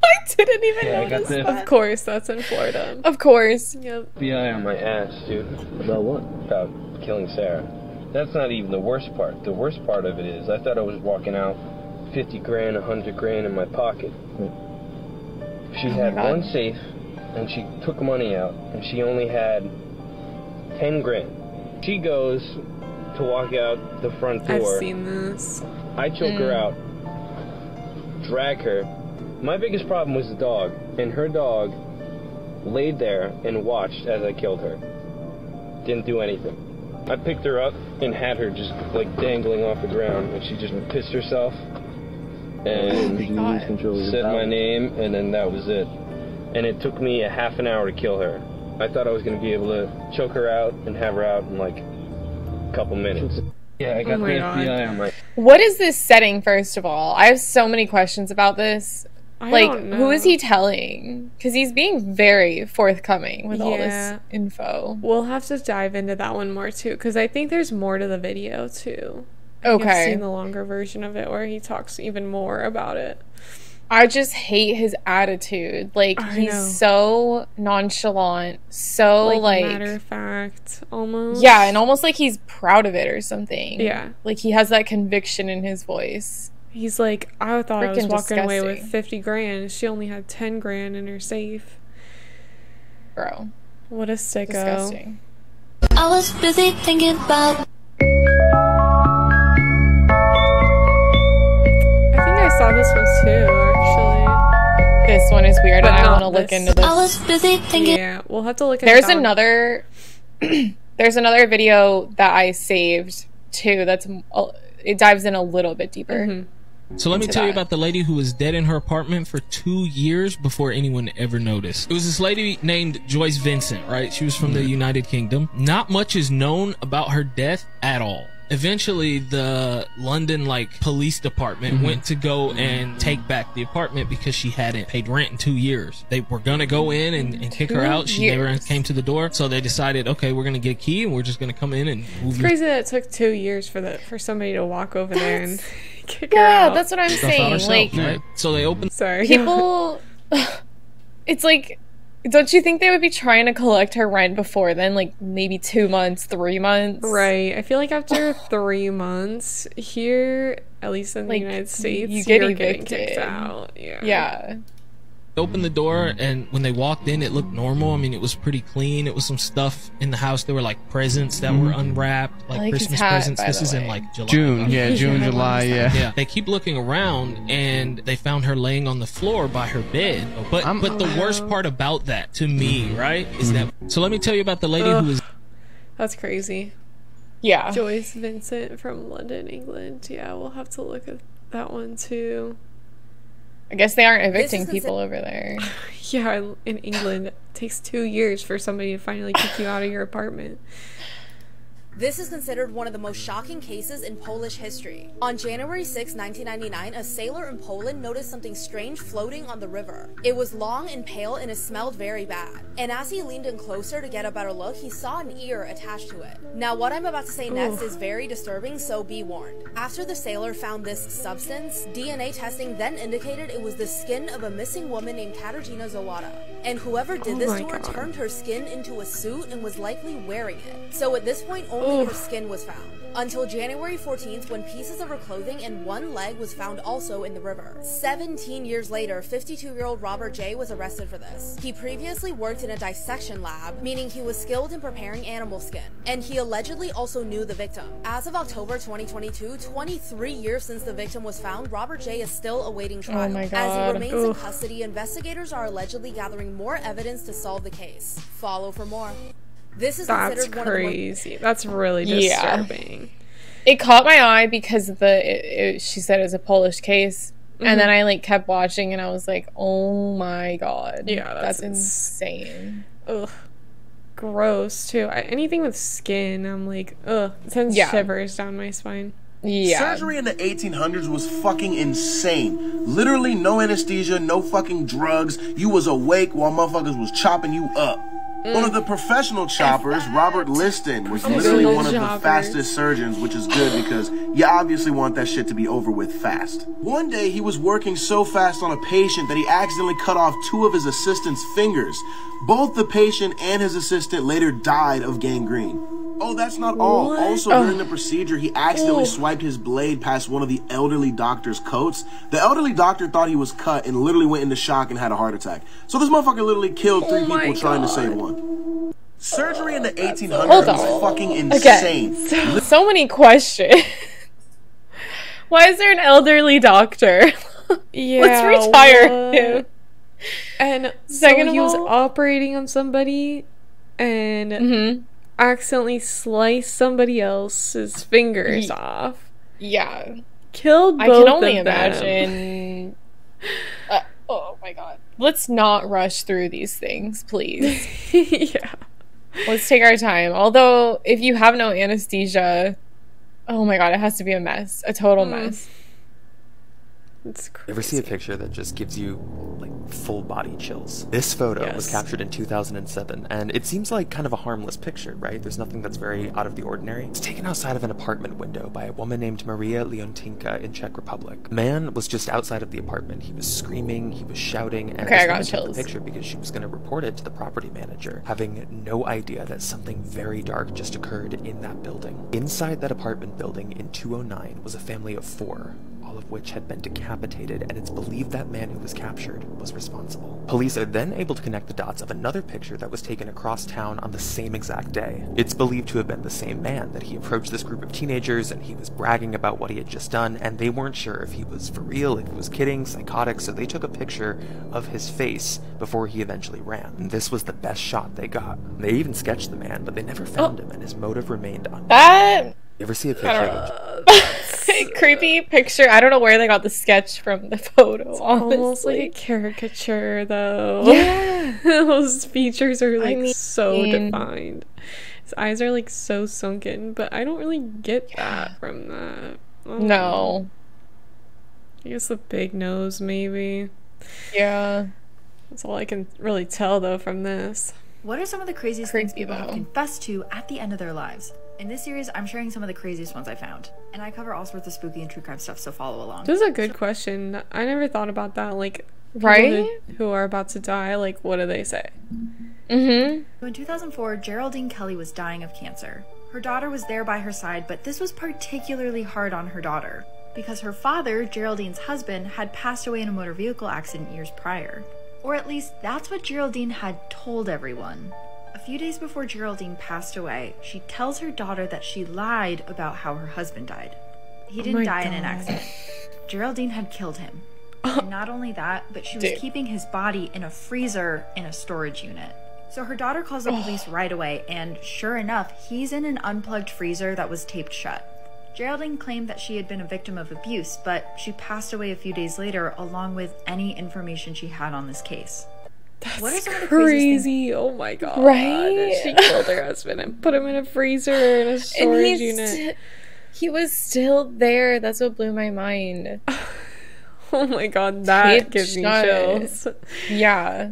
I didn't even notice that. Of course, that's in Florida. Of course. Yep. FBI on my ass, dude. About what? About killing Sarah. That's not even the worst part. The worst part of it is I thought I was walking out 50 grand, 100 grand in my pocket. She had one safe, and she took money out, and she only had 10 grand. She goes to walk out the front door. I've seen this. I choke her out, drag her. My biggest problem was the dog, and her dog laid there and watched as I killed her. Didn't do anything. I picked her up and had her just like dangling off the ground, and she just pissed herself and said my name, and then that was it. And it took me a half an hour to kill her. I thought I was going to be able to choke her out and have her out in like a couple minutes. Yeah, I got the FBI on my... What is this setting, first of all? I have so many questions about this. Who is he telling? Because he's being very forthcoming with all this info. We'll have to dive into that one more too, because I think there's more to the video too. I've seen the longer version of it where he talks even more about it. I just hate his attitude. Like, he's so nonchalant, so like matter of fact, almost. Yeah, and almost like he's proud of it or something. Yeah. Like, he has that conviction in his voice. He's like, I thought I was walking away with disgusting. 50 grand. She only had 10 grand in her safe. Bro. What a sicko. Disgusting. I was busy thinking about... I saw this one too, actually. This one is weird, and I want to look into this. I was busy thinking... Yeah, we'll have to look into There's another... There's another video that I saved, too, that's... It dives in a little bit deeper. So let me tell you about the lady who was dead in her apartment for 2 years before anyone ever noticed. It was this lady named Joyce Vincent, right? She was from the United Kingdom. Not much is known about her death at all. Eventually, the London police department went to go and take back the apartment because she hadn't paid rent in 2 years. They were gonna go in and kick her out. She never came to the door, so they decided, okay, we're gonna get a key and we're just gonna come in and move. It's crazy that it took 2 years for somebody to walk over there and kick her out. Yeah, that's what I'm saying. Right? So they opened. Sorry, people. It's like. Don't you think they would be trying to collect her rent before then? Like, maybe 2 months, 3 months? Right. I feel like after 3 months, here, at least in the United States, you get you're evicted. getting kicked out. Yeah. Yeah. Opened the door, and when they walked in, it looked normal. I mean, it was pretty clean. It was some stuff in the house. There were presents that were unwrapped, like Christmas presents. This is in July. June, July, yeah. Yeah. They keep looking around, and they found her laying on the floor by her bed. But the worst part about that, to me, right, is that. So let me tell you about the lady who was. That's crazy. Yeah. Joyce Vincent from London, England. Yeah, we'll have to look at that one too. I guess they aren't evicting people over there. Yeah, in England, it takes 2 years for somebody to finally kick you out of your apartment. This is considered one of the most shocking cases in Polish history. On January 6, 1999, a sailor in Poland noticed something strange floating on the river. It was long and pale and it smelled very bad. And as he leaned in closer to get a better look, he saw an ear attached to it. Now, what I'm about to say next is very disturbing, so be warned. After the sailor found this substance, DNA testing then indicated it was the skin of a missing woman named Katarzyna Zawada. And whoever did this to her turned her skin into a suit and was likely wearing it. So at this point, only her skin was found. Until January 14th, when pieces of her clothing and one leg was found also in the river. 17 years later, 52-year-old Robert J. was arrested for this. He previously worked in a dissection lab, meaning he was skilled in preparing animal skin, and he allegedly also knew the victim. As of October 2022, 23 years since the victim was found, Robert J. is still awaiting trial. Oh my God. As he remains in custody, investigators are allegedly gathering more evidence to solve the case. Follow for more. This is considered one crazy. Of the That's really disturbing. Yeah. It caught my eye because she said it's a Polish case, and then I like kept watching, and I was like, "Oh my God, yeah, that's insane." Ugh, gross too. Anything with skin, I'm like, ugh, it sends shivers down my spine. Yeah. Surgery in the 1800s was fucking insane. Literally no anesthesia, no fucking drugs. You was awake while motherfuckers was chopping you up. One of the professional choppers, Robert Liston, was literally one of the fastest surgeons, which is good because you obviously want that shit to be over with fast. One day, he was working so fast on a patient that he accidentally cut off 2 of his assistant's fingers. Both the patient and his assistant later died of gangrene. Oh, that's not all. Also, during the procedure, he accidentally swiped his blade past one of the elderly doctor's coats. The elderly doctor thought he was cut and literally went into shock and had a heart attack. So this motherfucker literally killed 3 people trying to save one. Surgery in the 1800s was fucking insane. So many questions. Why is there an elderly doctor? Yeah, let's retire him. And so he was operating on somebody and accidentally sliced somebody else's fingers off. Yeah. Killed both I can only of them. imagine. Oh my God. Let's not rush through these things, please. Yeah. Let's take our time. Although, if you have no anesthesia, oh my God, it has to be a mess. A total mess. It's crazy. You ever see a picture that just gives you like full body chills? This photo was captured in 2007, and it seems like kind of a harmless picture, right? There's nothing that's very out of the ordinary. It's taken outside of an apartment window by a woman named Maria Leontinka in Czech Republic. A man was just outside of the apartment. He was screaming, he was shouting, and I got chills. The picture because she was going to report it to the property manager, having no idea that something very dark just occurred in that building. Inside that apartment building in 209 was a family of 4. All of which had been decapitated, and it's believed that man who was captured was responsible. Police are then able to connect the dots of another picture that was taken across town on the same exact day. It's believed to have been the same man, that he approached this group of teenagers and he was bragging about what he had just done, and they weren't sure if he was for real, if he was kidding, psychotic, so they took a picture of his face before he eventually ran. And this was the best shot they got. They even sketched the man, but they never found him, and his motive remained unknown. That... You ever see a picture creepy picture? I don't know where they got the sketch from the photo. It's honestly. almost like a caricature, though. Yeah. Those features are like so defined. His eyes are like so sunken, but I don't really get that from that. No. I guess the big nose, maybe. Yeah. That's all I can really tell, though, from this. What are some of the craziest things people have confessed to at the end of their lives? In this series, I'm sharing some of the craziest ones I found. And I cover all sorts of spooky and true crime stuff, so follow along. This is a good question. I never thought about that. Like, right? Who are about to die, like, what do they say? In 2004, Geraldine Kelly was dying of cancer. Her daughter was there by her side, but this was particularly hard on her daughter, because her father, Geraldine's husband, had passed away in a motor vehicle accident years prior. Or at least, that's what Geraldine had told everyone. A few days before Geraldine passed away, she tells her daughter that she lied about how her husband died. He didn't die in an accident. Geraldine had killed him. And not only that, but she was keeping his body in a freezer in a storage unit. So her daughter calls the police right away, and sure enough, he's in an unplugged freezer that was taped shut. Geraldine claimed that she had been a victim of abuse, but she passed away a few days later along with any information she had on this case. That's crazy. Oh my god. Right? She killed her husband and put him in a freezer in a storage unit. He was still there. That's what blew my mind. Oh my god, that gives me chills. Yeah.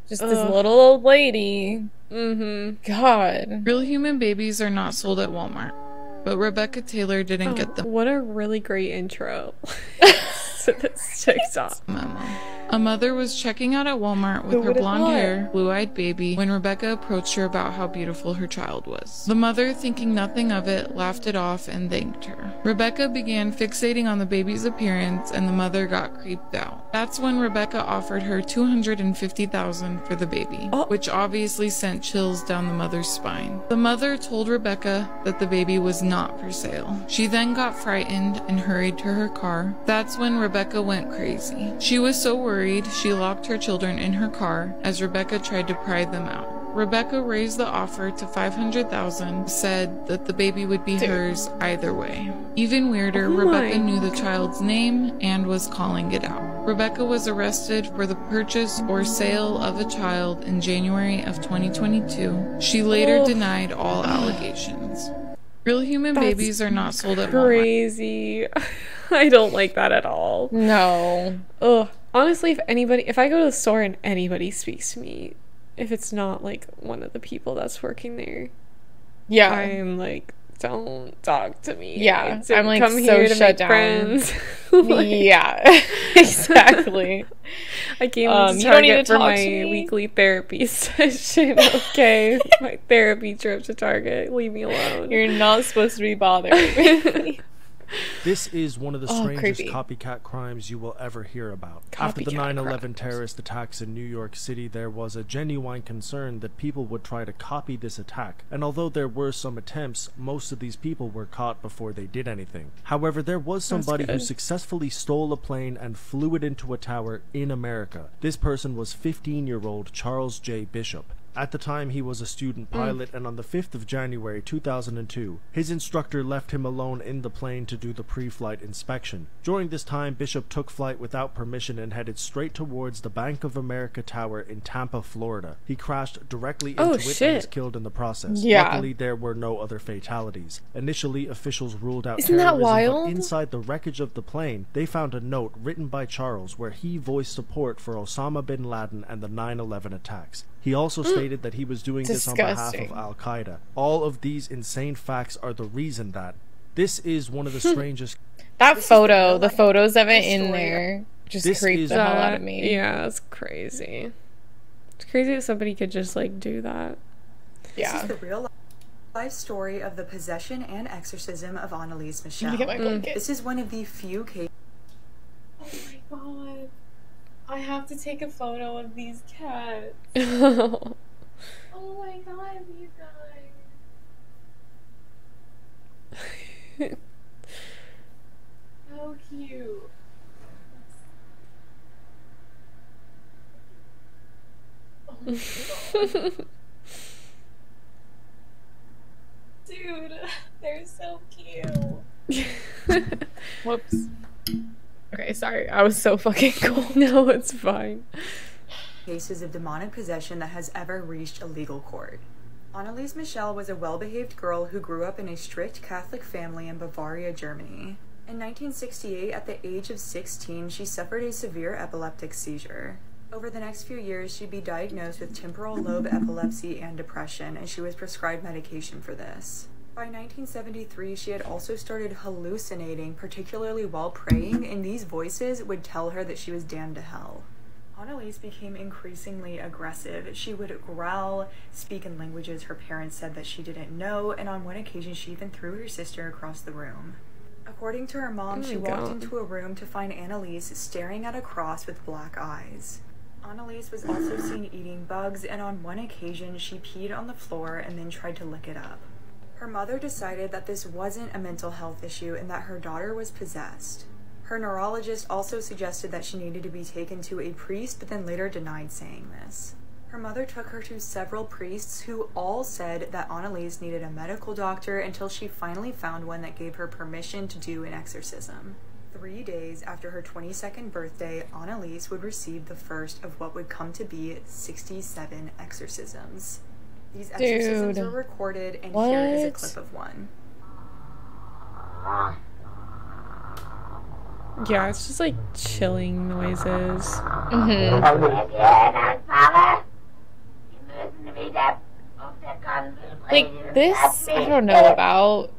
Just this little old lady. God. Real human babies are not sold at Walmart, but Rebecca Taylor didn't get them. What a really great intro to this TikTok. A mother was checking out at Walmart with her blonde hair, blue-eyed baby when Rebecca approached her about how beautiful her child was. The mother, thinking nothing of it, laughed it off and thanked her. Rebecca began fixating on the baby's appearance and the mother got creeped out. That's when Rebecca offered her $250,000 for the baby, which obviously sent chills down the mother's spine. The mother told Rebecca that the baby was not for sale. She then got frightened and hurried to her car. That's when Rebecca went crazy. She was so worried she locked her children in her car as Rebecca tried to pry them out. Rebecca raised the offer to $500,000, said that the baby would be hers either way. Even weirder, Rebecca knew the child's name and was calling it out. Rebecca was arrested for the purchase or sale of a child in January of 2022. She later denied all allegations. Real human babies are not sold at Walmart. Crazy. I don't like that at all. No. Ugh. Honestly, if I go to the store and anybody speaks to me, if it's not like one of the people that's working there, yeah, I'm like, don't talk to me. Yeah, I'm like, come so here to shut make down. Friends. Like, yeah, exactly. I came to Target for my weekly therapy session. Okay, my therapy trip to Target. Leave me alone. You're not supposed to be bothering me. This is one of the strangest copycat crimes you will ever hear about. After the 9/11 terrorist attacks in New York City, there was a genuine concern that people would try to copy this attack, and although there were some attempts, most of these people were caught before they did anything. However, there was somebody who successfully stole a plane and flew it into a tower in America. This person was 15-year-old Charles J. Bishop. At the time, he was a student pilot, and on the 5th of January 2002, his instructor left him alone in the plane to do the pre-flight inspection. During this time, Bishop took flight without permission and headed straight towards the Bank of America Tower in Tampa, Florida. He crashed directly into it and was killed in the process. Luckily, there were no other fatalities. Initially, officials ruled out terrorism, but inside the wreckage of the plane, they found a note written by Charles where he voiced support for Osama bin Laden and the 9/11 attacks. He also stated that he was doing this on behalf of Al-Qaeda. All of these insane facts are the reason that this is one of the strangest... That photo, the photos of it in there, just creeped the hell out of me. Yeah, it's crazy. It's crazy that somebody could just, like, do that. Yeah. This is the real life story of the possession and exorcism of Annalise Michel. This is one of the few cases... Oh my god. I have to take a photo of these cats. Oh my god, you guys. How cute. Oh my god. Dude, they're so cute. Whoops. Okay, sorry. I was so fucking cool. No, it's fine. Cases of demonic possession that has ever reached a legal court. Annalise Michel was a well-behaved girl who grew up in a strict Catholic family in Bavaria, Germany. In 1968, at the age of 16, she suffered a severe epileptic seizure. Over the next few years, she'd be diagnosed with temporal lobe epilepsy and depression, and she was prescribed medication for this. By 1973, she had also started hallucinating, particularly while praying, and these voices would tell her that she was damned to hell. Annalise became increasingly aggressive. She would growl, speak in languages her parents said that she didn't know, and on one occasion she even threw her sister across the room. According to her mom, she walked into a room to find Annalise staring at a cross with black eyes. Annalise was also seen eating bugs, and on one occasion she peed on the floor and then tried to lick it up. Her mother decided that this wasn't a mental health issue and that her daughter was possessed. Her neurologist also suggested that she needed to be taken to a priest, but then later denied saying this. Her mother took her to several priests who all said that Annalise needed a medical doctor until she finally found one that gave her permission to do an exorcism. 3 days after her 22nd birthday, Annalise would receive the first of what would come to be 67 exorcisms. These exorcisms were recorded, and here is a clip of one. Yeah, it's just like chilling noises. Like this, I don't know about.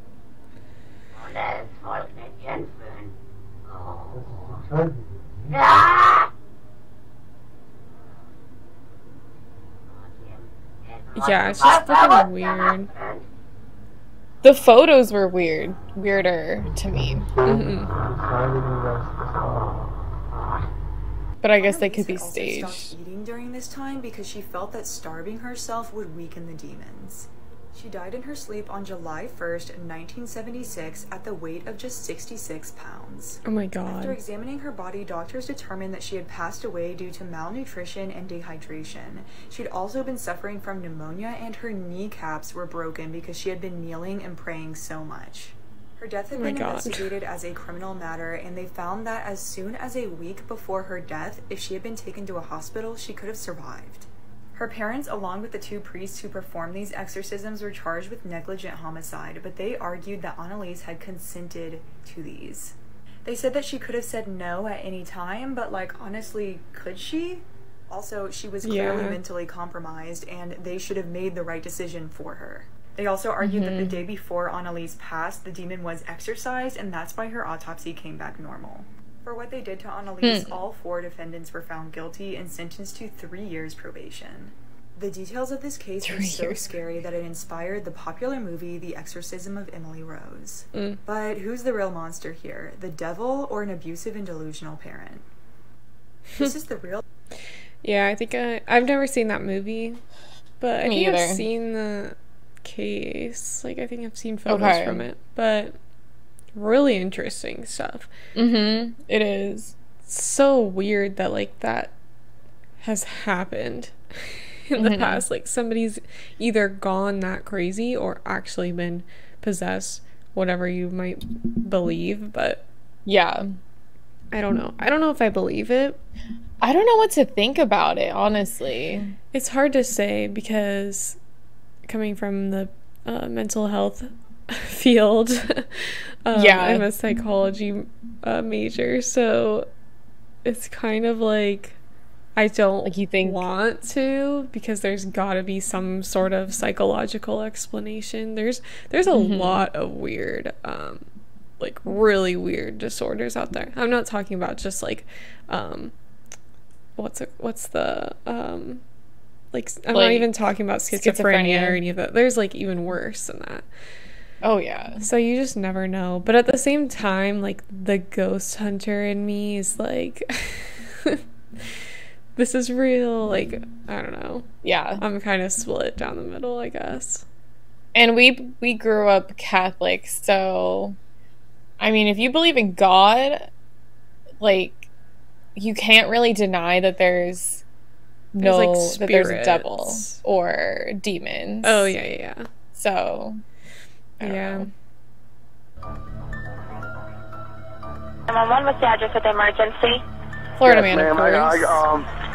Yeah, it's just fucking weird. The photos were weirder to me. But I guess they could be staged. She stopped eating during this time because she felt that starving herself would weaken the demons. She died in her sleep on July 1st, 1976 at the weight of just 66 pounds. Oh my god. After examining her body, doctors determined that she had passed away due to malnutrition and dehydration. She'd also been suffering from pneumonia, and her kneecaps were broken because she had been kneeling and praying so much. Her death had been investigated as a criminal matter, and they found that as soon as a week before her death, if she had been taken to a hospital, she could have survived. Her parents, along with the 2 priests who performed these exorcisms, were charged with negligent homicide, but they argued that Annalise had consented to these. They said that she could have said no at any time, but like, honestly, could she? Also, she was clearly mentally compromised, and they should have made the right decision for her. They also argued that the day before Annalise passed, the demon was exorcised, and that's why her autopsy came back normal. For what they did to Annalise, all 4 defendants were found guilty and sentenced to 3 years probation. The details of this case were so scary that it inspired the popular movie The Exorcism of Emily Rose. But who's the real monster here? The devil or an abusive and delusional parent? This is the real... Yeah, I think I've never seen that movie, but I think I've seen the case. Like, I think I've seen photos from it, but... really interesting stuff. It is so weird that like that has happened in the past. Like somebody's either gone that crazy or actually been possessed, whatever you might believe. But yeah, I don't know if I believe it. I don't know what to think about it, honestly. It's hard to say because coming from the mental health field, I'm a psychology major, so it's kind of like I don't want to, because there's gotta be some sort of psychological explanation. There's a lot of weird like really weird disorders out there. I'm not talking about just like what's the like I'm not even talking about schizophrenia or any of that. There's like even worse than that. Oh yeah. So you just never know. But at the same time, like the ghost hunter in me is like this is real. Like, I don't know. Yeah. I'm kind of split down the middle, I guess. And we grew up Catholic, so I mean, if you believe in God, like you can't really deny that there's that there's a devil or demons. Oh yeah. So I'm on what's the address of the emergency? Florida man, of course.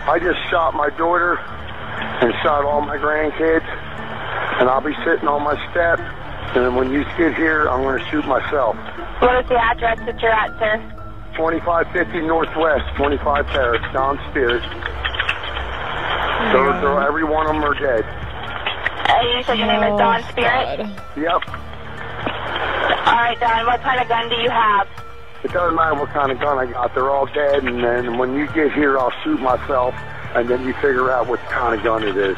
I just shot my daughter and shot all my grandkids, and I'll be sitting on my step, and then when you get here, I'm going to shoot myself. What is the address that you're at, sir? 2550 Northwest, 25 Terrace, Don Spears. Every one of them are dead. You said your name is Don Spirit? Yep. Alright, Don, what kind of gun do you have? It doesn't matter what kind of gun I got. They're all dead, and then when you get here, I'll shoot myself, and then you figure out what kind of gun it is.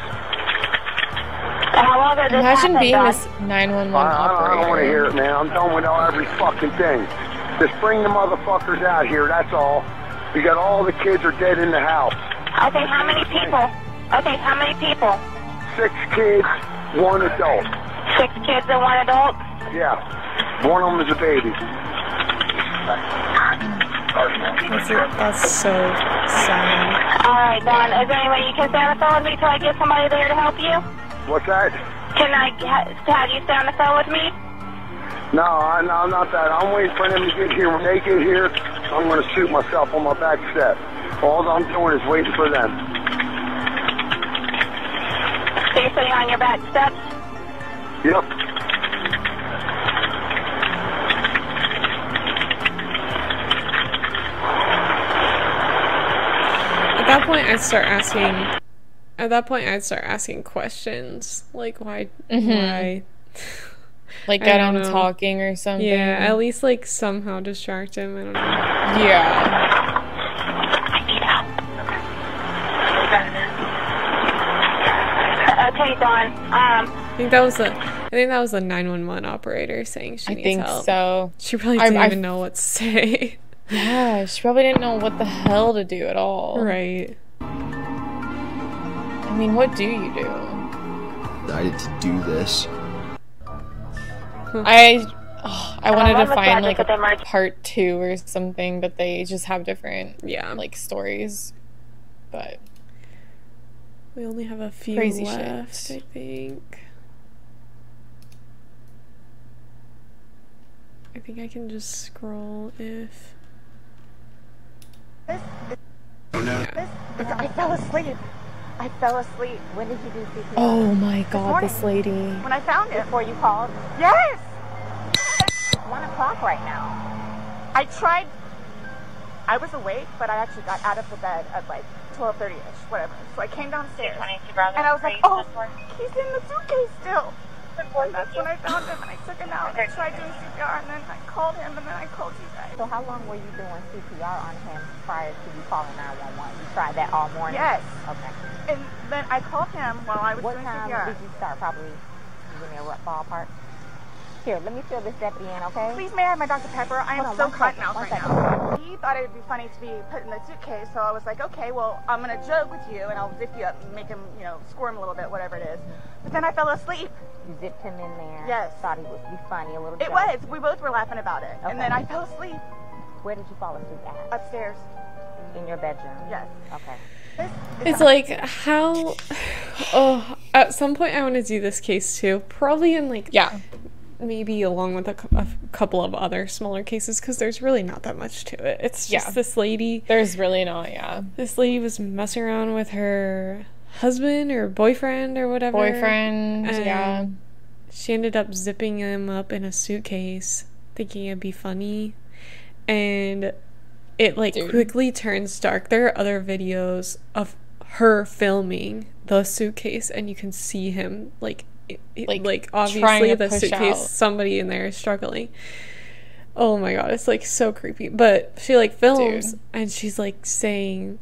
How long ago did this happen, being Don? this 911 operator. I don't want to hear it, man. I'm done with every fucking thing. Just bring the motherfuckers out here, that's all. We got all the kids are dead in the house. Okay, how many people? 6 kids, 1 adult. 6 kids and 1 adult? Yeah. One of them is a baby. That's so sad. Alright, Don, is there any way you can stay on the phone with me till I get somebody there to help you? What's that? Can I have you stay on the phone with me? No, not that. I'm waiting for them to get here. When they get here, I'm going to shoot myself on my back step. All I'm doing is waiting for them. So you're sitting on your back steps? Yep. At that point, I'd start asking. At that point, I'd start asking questions like, why? Like get him talking or something. Yeah, at least like somehow distract him. I don't know. Yeah. Okay, Dawn. I think that was the 911 operator saying she needs help. I think so. She probably didn't even know what to say. Yeah, she probably didn't know what the hell to do at all. Right. I mean, what do you do? Decided to do this. I wanted to find like a part 2 or something, but they just have different like stories. But we only have a few left, I think. I think I can just scroll if. I fell asleep. When did you do CPR? Oh my god, this lady. When I found it. Before you called? Yes! It's 1 o'clock right now. I tried. I was awake, but I actually got out of the bed at like 12:30ish, whatever. So I came downstairs, and I was like, oh, he's in the suitcase still. And that's when I found him, and I took him out, and I tried doing CPR, and then I called him, and then I called you guys. So how long were you doing CPR on him prior to you calling 911? You tried that all morning? Yes. Okay. And then I called him while I was doing CPR. What time did you start? Probably, give me a rough ballpark. Here, let me fill this deputy in, okay? Please, may I have my Dr. Pepper? I am so cotton out right now. He thought it would be funny to be put in the suitcase, so I was like, okay, well, I'm going to joke with you, and I'll zip you up and make him, you know, squirm a little bit, whatever it is. But then I fell asleep. You zipped him in there? Yes. Thought he would be funny, a little joke. It was. We both were laughing about it. Okay. And then I fell asleep. Where did you fall asleep at? Upstairs. In your bedroom? Yes. Okay. It's like, how... Oh, at some point I want to do this case too. Probably in like... Yeah. Maybe along with a couple of other smaller cases, because there's really not that much to it. It's just this lady. There's really not, This lady was messing around with her husband or boyfriend or whatever. Boyfriend, She ended up zipping him up in a suitcase, thinking it'd be funny. And it like quickly turns dark. There are other videos of her filming the suitcase, and you can see him like obviously the suitcase, somebody in there is struggling. Oh my god, it's like so creepy. But she like films and she's like saying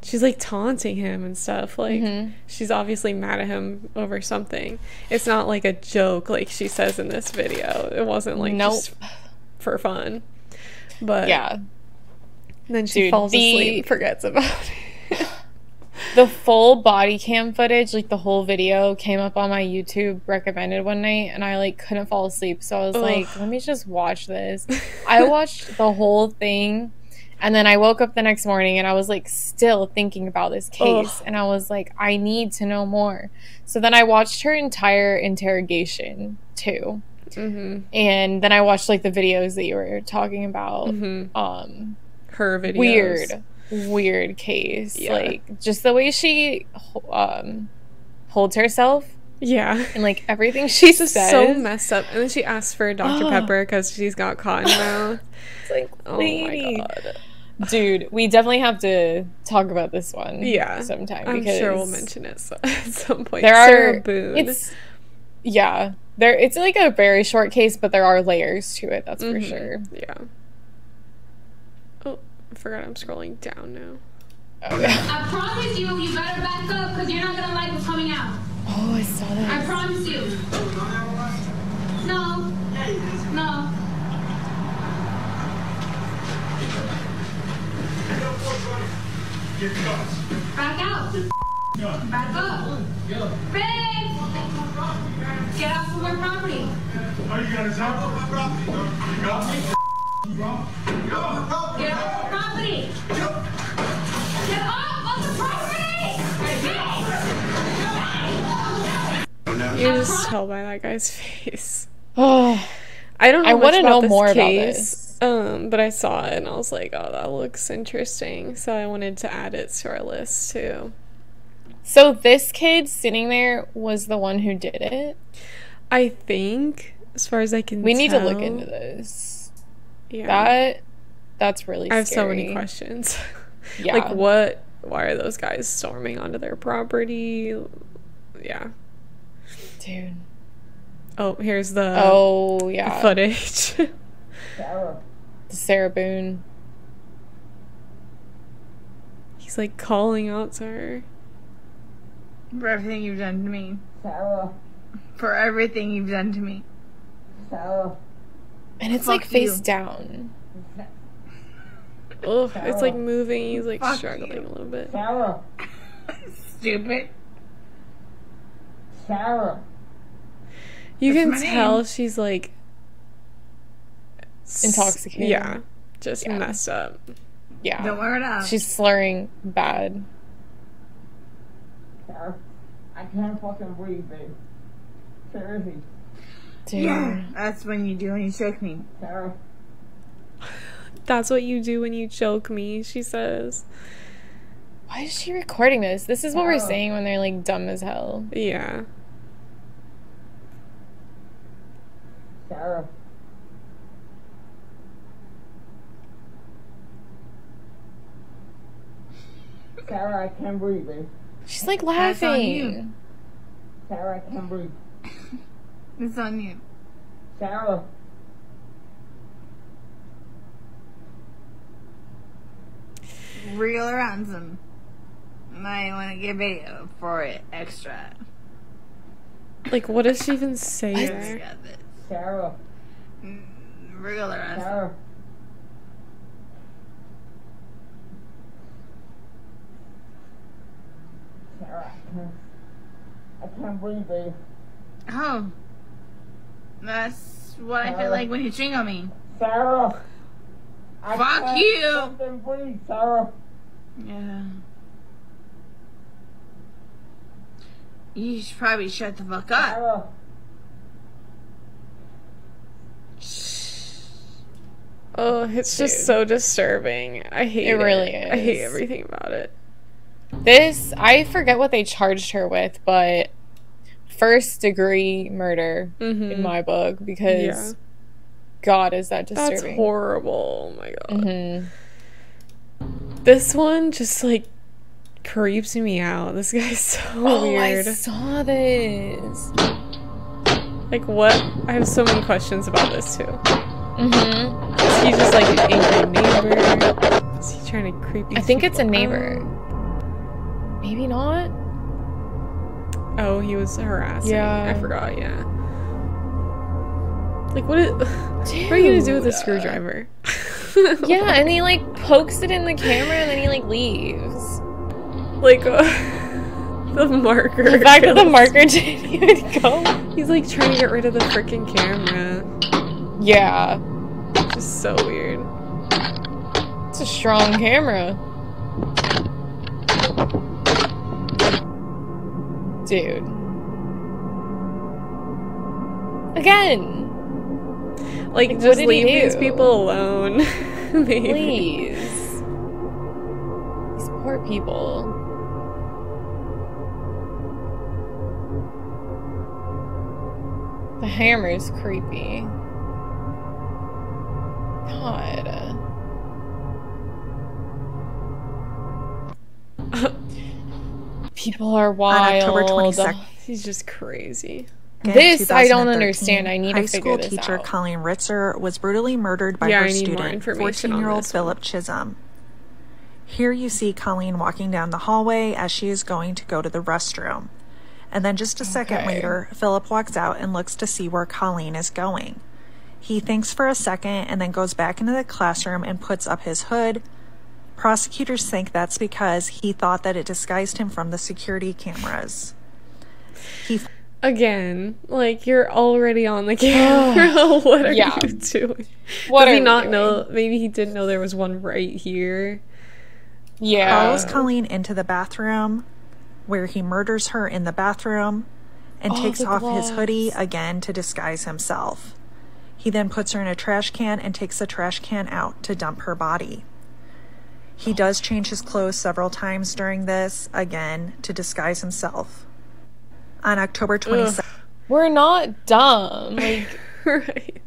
she's like taunting him and stuff, like she's obviously mad at him over something. It's not like a joke like she says in this video. It wasn't like just for fun. But then she falls asleep and forgets about it. The full body cam footage, like the whole video, came up on my YouTube recommended one night, and I like couldn't fall asleep, so I was like, let me just watch this. I watched the whole thing, and then I woke up the next morning and I was like still thinking about this case, and I was like, I need to know more. So then I watched her entire interrogation too, and then I watched like the videos that you were talking about. Her videos. Weird case. Like just the way she holds herself, and like everything she says, so messed up. And then she asks for Dr. Pepper because she's got cotton mouth. It's like, lady. Oh my god, dude, we definitely have to talk about this one sometime. I'm because sure we'll mention it at some point. There it's like a very short case, but there are layers to it, that's for sure. I forgot I'm scrolling down now. I promise you, you better back up because you're not gonna like what's coming out. Oh, I saw that. I promise you. No. Back out. Back up. Big. Get off of my property. Are you gonna jump off my property? You got me? Get off the property! Get off the property! You just tell by that guy's face. Oh, I don't know. I want to know more about this. But I saw it and I was like, oh, that looks interesting. So I wanted to add it to our list too. So this kid sitting there was the one who did it? I think, as far as I can We tell. need to look into this. Yeah. That's really scary. I have so many questions. Yeah. Like, why are those guys storming onto their property? Yeah. Dude. Oh, here's the the footage. Sarah Boone. He's like calling out to her. For everything you've done to me. Sarah. For everything you've done to me. Sarah. And it's like face down. Ugh, it's like moving. He's like struggling a little bit. Sarah. Stupid. Sarah. You That's can my tell name. she's like Intoxicated. Yeah, just messed up. Yeah. Don't wear it out. She's slurring bad. Sarah. I can't fucking breathe, babe. Seriously. Dude. Yeah, that's when you do when you choke me. Sarah. That's what you do when you choke me, she says. Why is she recording this? This is what we're saying when they're like dumb as hell. Yeah. Sarah. Sarah, I can't breathe, babe. She's like That's on you. laughing. Sarah, I can't breathe. It's on you. Sarah. Real or ransom. Might want to give it for it extra. Like, what does she even say there? Sarah. Real or ransom. Sarah. Sarah, I can't breathe, babe. Oh. That's what I feel like when you ching on me. Sarah. Fuck you. Fucking breathe, Sarah. Yeah. You should probably shut the fuck up. Sarah. Oh, it's just so disturbing. I hate it. It really is. I hate everything about it. This, I forget what they charged her with, but first-degree murder in my book, because God, is that disturbing. That's horrible. Oh my God. Mm-hmm. This one just, like, creeps me out. This guy's so weird. I saw this. Like, what? I have so many questions about this, too. Mm-hmm. Is he just, like, an angry neighbor? Is he trying to creep these I think it's a people neighbor. out? Maybe not. Oh, he was harassing. Yeah. I forgot, yeah. Like, what are you gonna do with a screwdriver? Yeah, and he, like, pokes it in the camera and then he, like, leaves. Like, the marker. The fact that the marker didn't even go. He's, like, trying to get rid of the freaking camera. Yeah. Just so weird. It's a strong camera. Dude. Again. Like just leave these people alone. Maybe. Please. These poor people. The hammer's creepy. God. People are wild. On October 22nd. He's just crazy. This I don't understand. I need to figure this out. High school teacher Colleen Ritzer was brutally murdered by her student, 14-year-old Philip Chisholm. Here you see Colleen walking down the hallway as she is going to go to the restroom. And then just a second later, Philip walks out and looks to see where Colleen is going. He thinks for a second and then goes back into the classroom and puts up his hood. Prosecutors think that's because he thought that it disguised him from the security cameras. Again, like, you're already on the camera. What are you doing? What Does he are not you know? Maybe he didn't know there was one right here. Yeah. Follows Colleen into the bathroom, where he murders her in the bathroom and takes off his hoodie again to disguise himself. He then puts her in a trash can and takes the trash can out to dump her body. He does change his clothes several times during this, again, to disguise himself. On October 27th... We're not dumb. Like, right.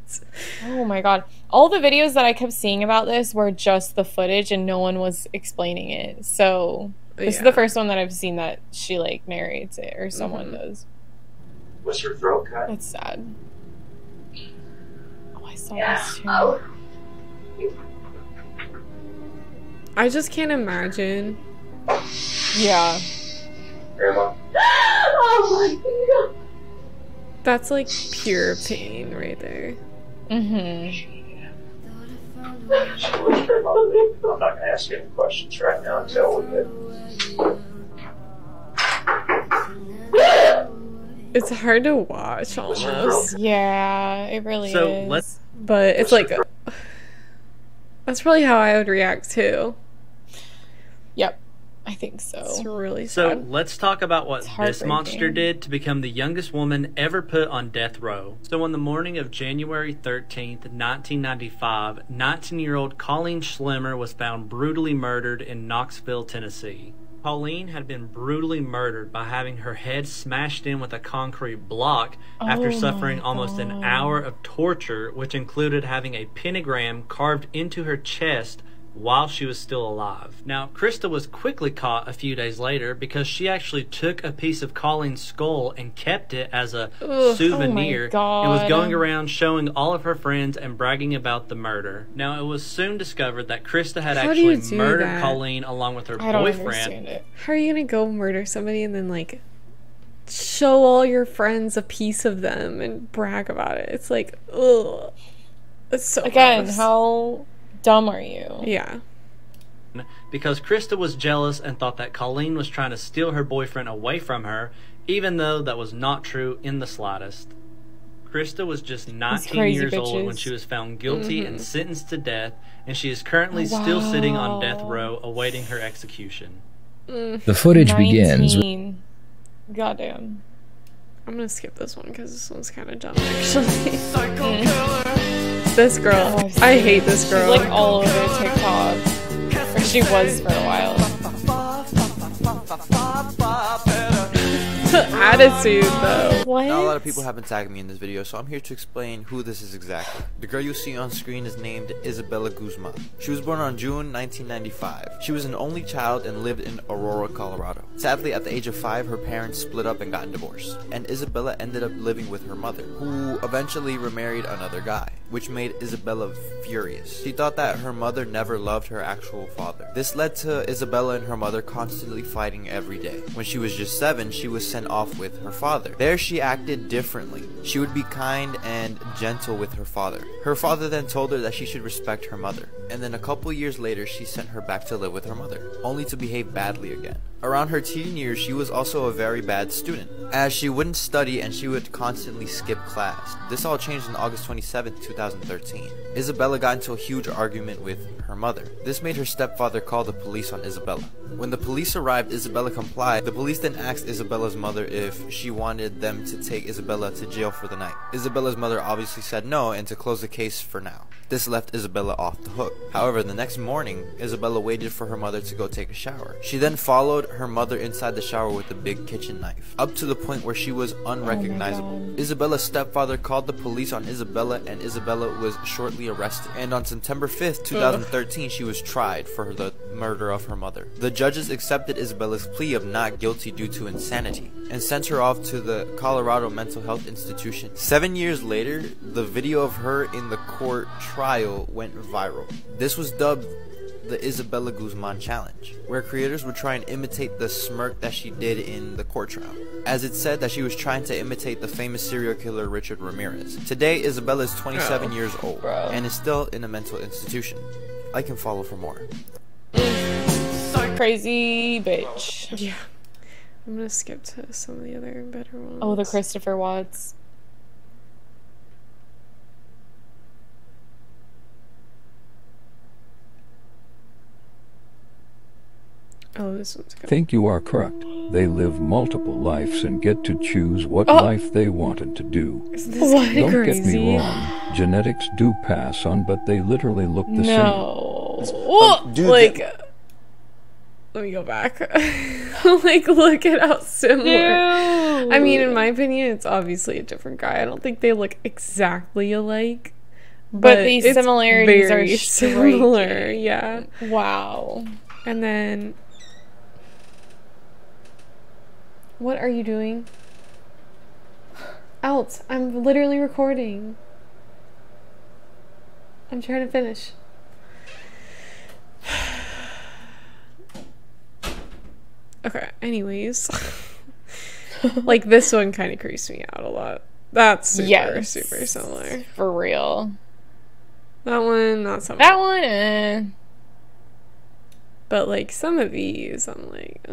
Oh my god. All the videos that I kept seeing about this were just the footage and no one was explaining it. So this is the first one that I've seen that she like narrates it or someone does. Was your throat cut? It's sad. Oh, I saw this too. I just can't imagine. Yeah. Oh my god. That's like pure pain right there. I'm not going to ask you any questions right now until we get. It's hard to watch almost. Yeah, it really is. But it's like that's probably how I would react too. Yep, I think so. It's really sad. So let's talk about what this monster did to become the youngest woman ever put on death row. So on the morning of January 13th, 1995, 19-year-old Colleen Schlemmer was found brutally murdered in Knoxville, Tennessee. Colleen had been brutally murdered by having her head smashed in with a concrete block after suffering almost an hour of torture, which included having a pentagram carved into her chest while she was still alive. Now, Krista was quickly caught a few days later because she actually took a piece of Colleen's skull and kept it as a souvenir and was going around showing all of her friends and bragging about the murder. Now, it was soon discovered that Krista had actually murdered Colleen along with her boyfriend. How are you gonna go murder somebody and then like show all your friends a piece of them and brag about it? It's like, ugh. It's so gross. How dumb are you? Yeah. Because Krista was jealous and thought that Colleen was trying to steal her boyfriend away from her, even though that was not true in the slightest. Krista was just 19 years old when she was found guilty and sentenced to death, and she is currently still sitting on death row awaiting her execution. The footage begins. Goddamn. I'm gonna skip this one because this one's kind of dumb actually. This girl. I hate this girl. She's like all over TikTok. Or she was for a while. Attitude though. What? Not a lot of people have been tagging me in this video, so I'm here to explain who this is exactly. The girl you see on screen is named Isabella Guzman. She was born on June 1995. She was an only child and lived in Aurora, Colorado. Sadly, at the age of 5, her parents split up and got divorced, and Isabella ended up living with her mother, who eventually remarried another guy, which made Isabella furious. She thought that her mother never loved her actual father. This led to Isabella and her mother constantly fighting every day. When she was just 7, she was sent off with her father. There she acted differently. She would be kind and gentle with her father. Her father then told her that she should respect her mother. And then a couple years later, she sent her back to live with her mother, only to behave badly again. Around her teen years, she was also a very bad student, as she wouldn't study and she would constantly skip class. This all changed on August 27, 2013. Isabella got into a huge argument with her mother. This made her stepfather call the police on Isabella. When the police arrived, Isabella complied. The police then asked Isabella's mother if she wanted them to take Isabella to jail for the night. Isabella's mother obviously said no and to close the case for now. This left Isabella off the hook. However, the next morning, Isabella waited for her mother to go take a shower. She then followed her mother inside the shower with a big kitchen knife, up to the point where she was unrecognizable. Isabella's stepfather called the police on Isabella, and Isabella was shortly arrested. And on September 5th, 2013, she was tried for the murder of her mother. The judges accepted Isabella's plea of not guilty due to insanity and sent her off to the Colorado Mental Health Institution. 7 years later, the video of her in the court trial went viral. This was dubbed the Isabella Guzman Challenge, where creators would try and imitate the smirk that she did in the court trial, as it said that she was trying to imitate the famous serial killer Richard Ramirez. Today, Isabella is 27 years old and is still in a mental institution. Like and follow for more. Crazy bitch. Yeah. I'm gonna skip to some of the other better ones. Oh, the Christopher Watts. Oh, this one's good. Think you are correct. they live multiple lives and get to choose what life they wanted to do. Don't get me wrong, genetics do pass on, but they literally look the same. Let me go back. Like, look at how similar. No. I mean, in my opinion, it's obviously a different guy. I don't think they look exactly alike. But these similarities are similar. Yeah. Wow. And then... What are you doing? Out. I'm literally recording. I'm trying to finish. Okay, anyways. Like, this one kind of creeps me out a lot. That's super similar. For real. That one, not so much. That one, But, like, some of these, I'm like,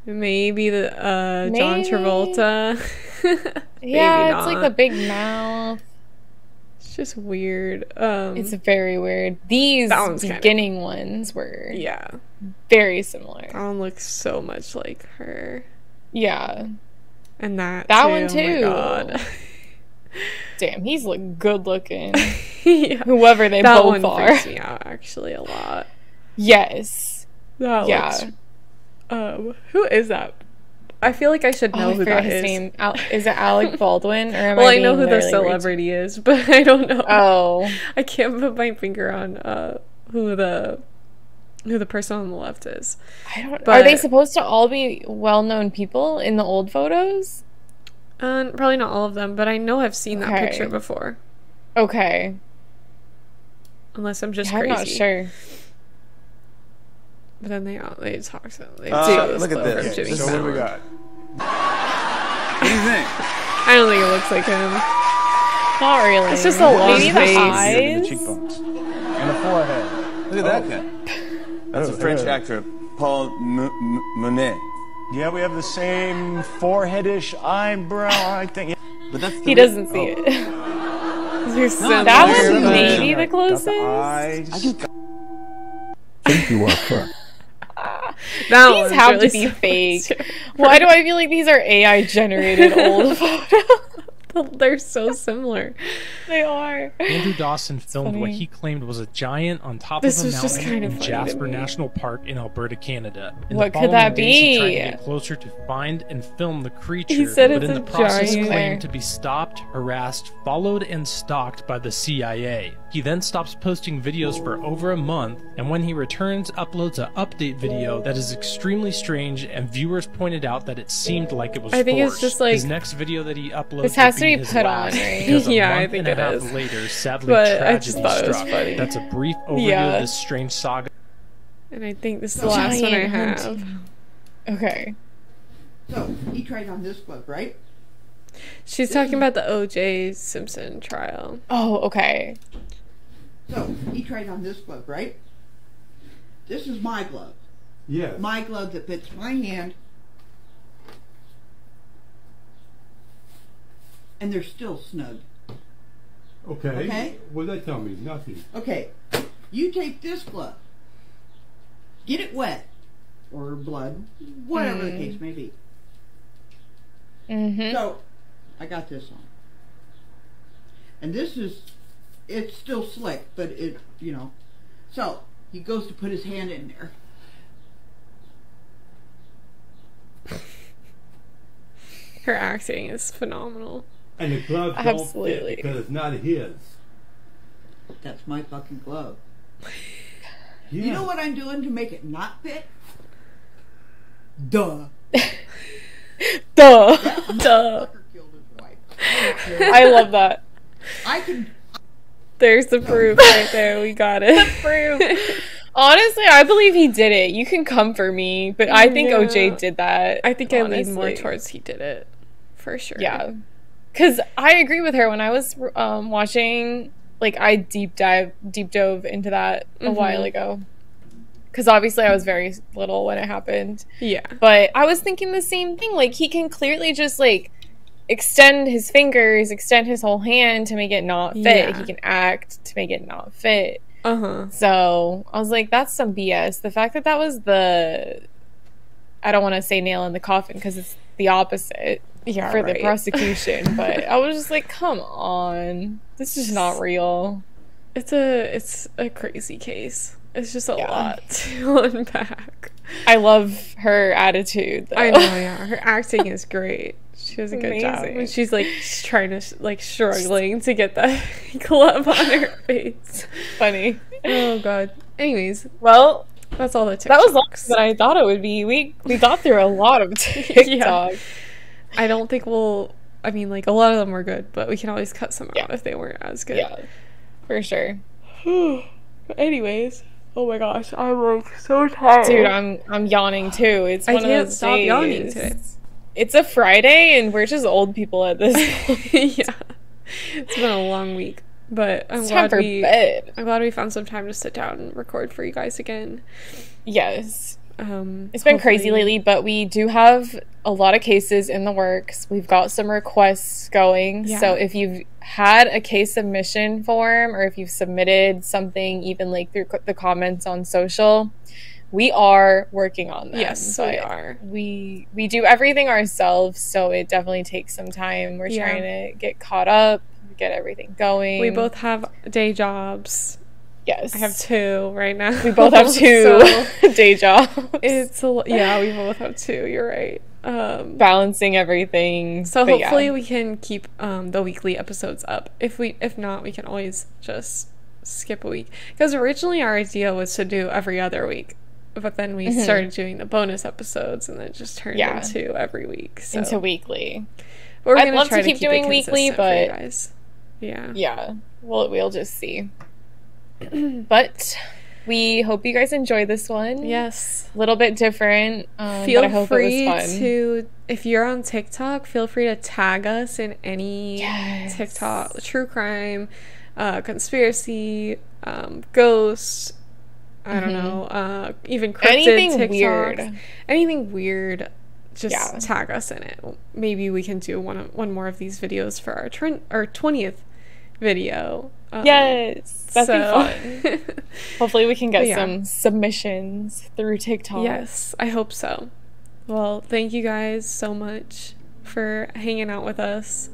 maybe the, John Travolta. Yeah, it's like the big mouth. It's just weird. It's very weird. These beginning ones were very similar. That one looks so much like her. Yeah. And that one too. Oh my God. Damn, he's good looking. Yeah. Whoever they both one are. Freaks me out actually a lot. Yes. That looks, who is that? I feel like I should know who that is. Name. Is it Alec Baldwin? Or am I know who the celebrity is, but I don't know. Oh. I can't put my finger on who the person on the left is. I don't. But, are they supposed to all be well-known people in the old photos? Probably not all of them, but I know I've seen that picture before. Okay. Unless I'm just crazy. I'm not sure. But then they talk so they look at this. Okay, so what do we got? What do you think? I don't think it looks like him. Not really. It's just a long face. The eyes. The cheekbones. And the forehead. Look at that. That's a French actor, Paul Monet. Yeah, we have the same foreheadish eyebrow, I think. But that's he doesn't see it. That was maybe the closest. I think you are correct. These have really to be fake. Why do I feel like these are AI generated old photos? They're so similar. They are. Andrew Dawson filmed what he claimed was a giant on top of a mountain in Jasper National Park in Alberta, Canada. What could that be? He tried to get closer to find and film the creature, he said but in the process claimed to be stopped, harassed, followed, and stalked by the CIA. He then stops posting videos for over a month, and when he returns, uploads an update video that is extremely strange, and viewers pointed out that it seemed like it was forced. It's just like... His next video that he uploads this has to be put on, right? Yeah, I think it is. Later, sadly, tragedy struck. That's a brief overview of this strange saga. And I think this is the last one I have. Okay. So, he tried on this glove, right? She's talking about the O.J. Simpson trial. Oh, okay. So, he tried on this glove, right? This is my glove. Yeah. My glove that fits my hand. And they're still snug. Okay. What did that tell me? Nothing. Okay. You take this glove. Get it wet. Or blood. Whatever the case may be. Mm-hmm. So, I got this on. And this is, it's still slick, but it, you know. So, he goes to put his hand in there. Her acting is phenomenal. And the glove don't fit because it's not his. That's my fucking glove. Yeah. You know what I'm doing to make it not fit? Duh. Duh. Yeah, Duh. I love that. I can. There's the proof right there. We got it. The proof. Honestly, I believe he did it. You can come for me, but I think OJ did that. I think honestly. I lean more towards he did it. For sure. Yeah. Because I agree with her. When I was watching, like, I deep dove into that a while ago. Because obviously I was very little when it happened. Yeah. But I was thinking the same thing. Like, he can clearly just, like, extend his fingers, extend his whole hand to make it not fit. Yeah. He can act to make it not fit. Uh-huh. So I was like, that's some BS. The fact that that was the I don't want to say nail in the coffin because it's the opposite for the prosecution. But I was just like, come on, this is not real. It's a crazy case. It's just a lot to unpack. I love her attitude, though. I know, her acting is great. She does a good job. And she's like trying to like struggling to get that glove on her face. Funny. Oh god. Anyways, well, that's all the TikToks. That was longer than I thought it would be. We got through a lot of TikTok. I don't think I mean, like, a lot of them were good, but we can always cut some out if they weren't as good. Yeah, for sure. But anyways, oh my gosh, I'm like so tired. Dude, I'm yawning too. It's one of those days. I can't stop yawning today. It's a Friday and we're just old people at this point. Yeah. It's been a long week. But I'm glad we found some time to sit down and record for you guys again. Yes. It's been crazy lately, but we do have a lot of cases in the works. We've got some requests going. Yeah. So if you've had a case submission form or if you've submitted something even like through the comments on social, we are working on them. Yes, we are. We do everything ourselves, so it definitely takes some time. We're trying to get caught up, get everything going. We both have day jobs. Yes. I have 2 right now. We both have 2 day jobs. We both have 2, you're right. Balancing everything. So hopefully we can keep the weekly episodes up. If not, we can always just skip a week. Because originally our idea was to do every other week. But then we started doing the bonus episodes and it just turned into every week. So. Into weekly. But I'd love to keep doing weekly, but yeah. We'll just see. But we hope you guys enjoy this one. Yes. A little bit different. Feel but I hope free it was fun. to, if you're on TikTok, feel free to tag us in any TikTok, true crime, conspiracy, ghosts, I don't know, even cryptid anything TikToks. Weird. Anything weird, just tag us in it. Maybe we can do one more of these videos for our 20th video. Yes, that'd be fun. Hopefully we can get some submissions through TikTok. Yes, I hope so. Well, thank you guys so much for hanging out with us,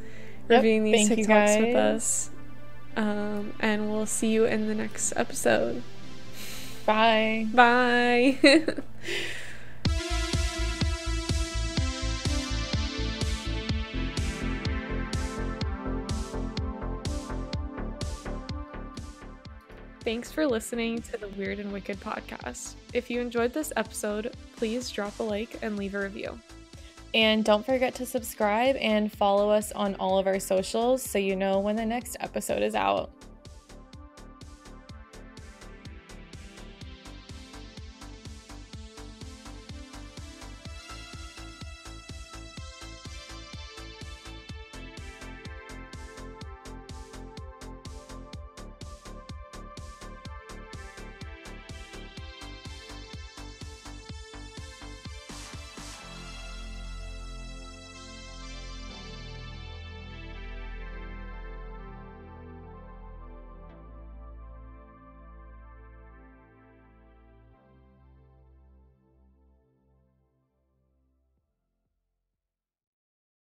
reviewing these TikToks with us. And we'll see you in the next episode. Bye. Bye. Thanks for listening to the Weird and Wicked podcast. If you enjoyed this episode, please drop a like and leave a review. And don't forget to subscribe and follow us on all of our socials so you know when the next episode is out.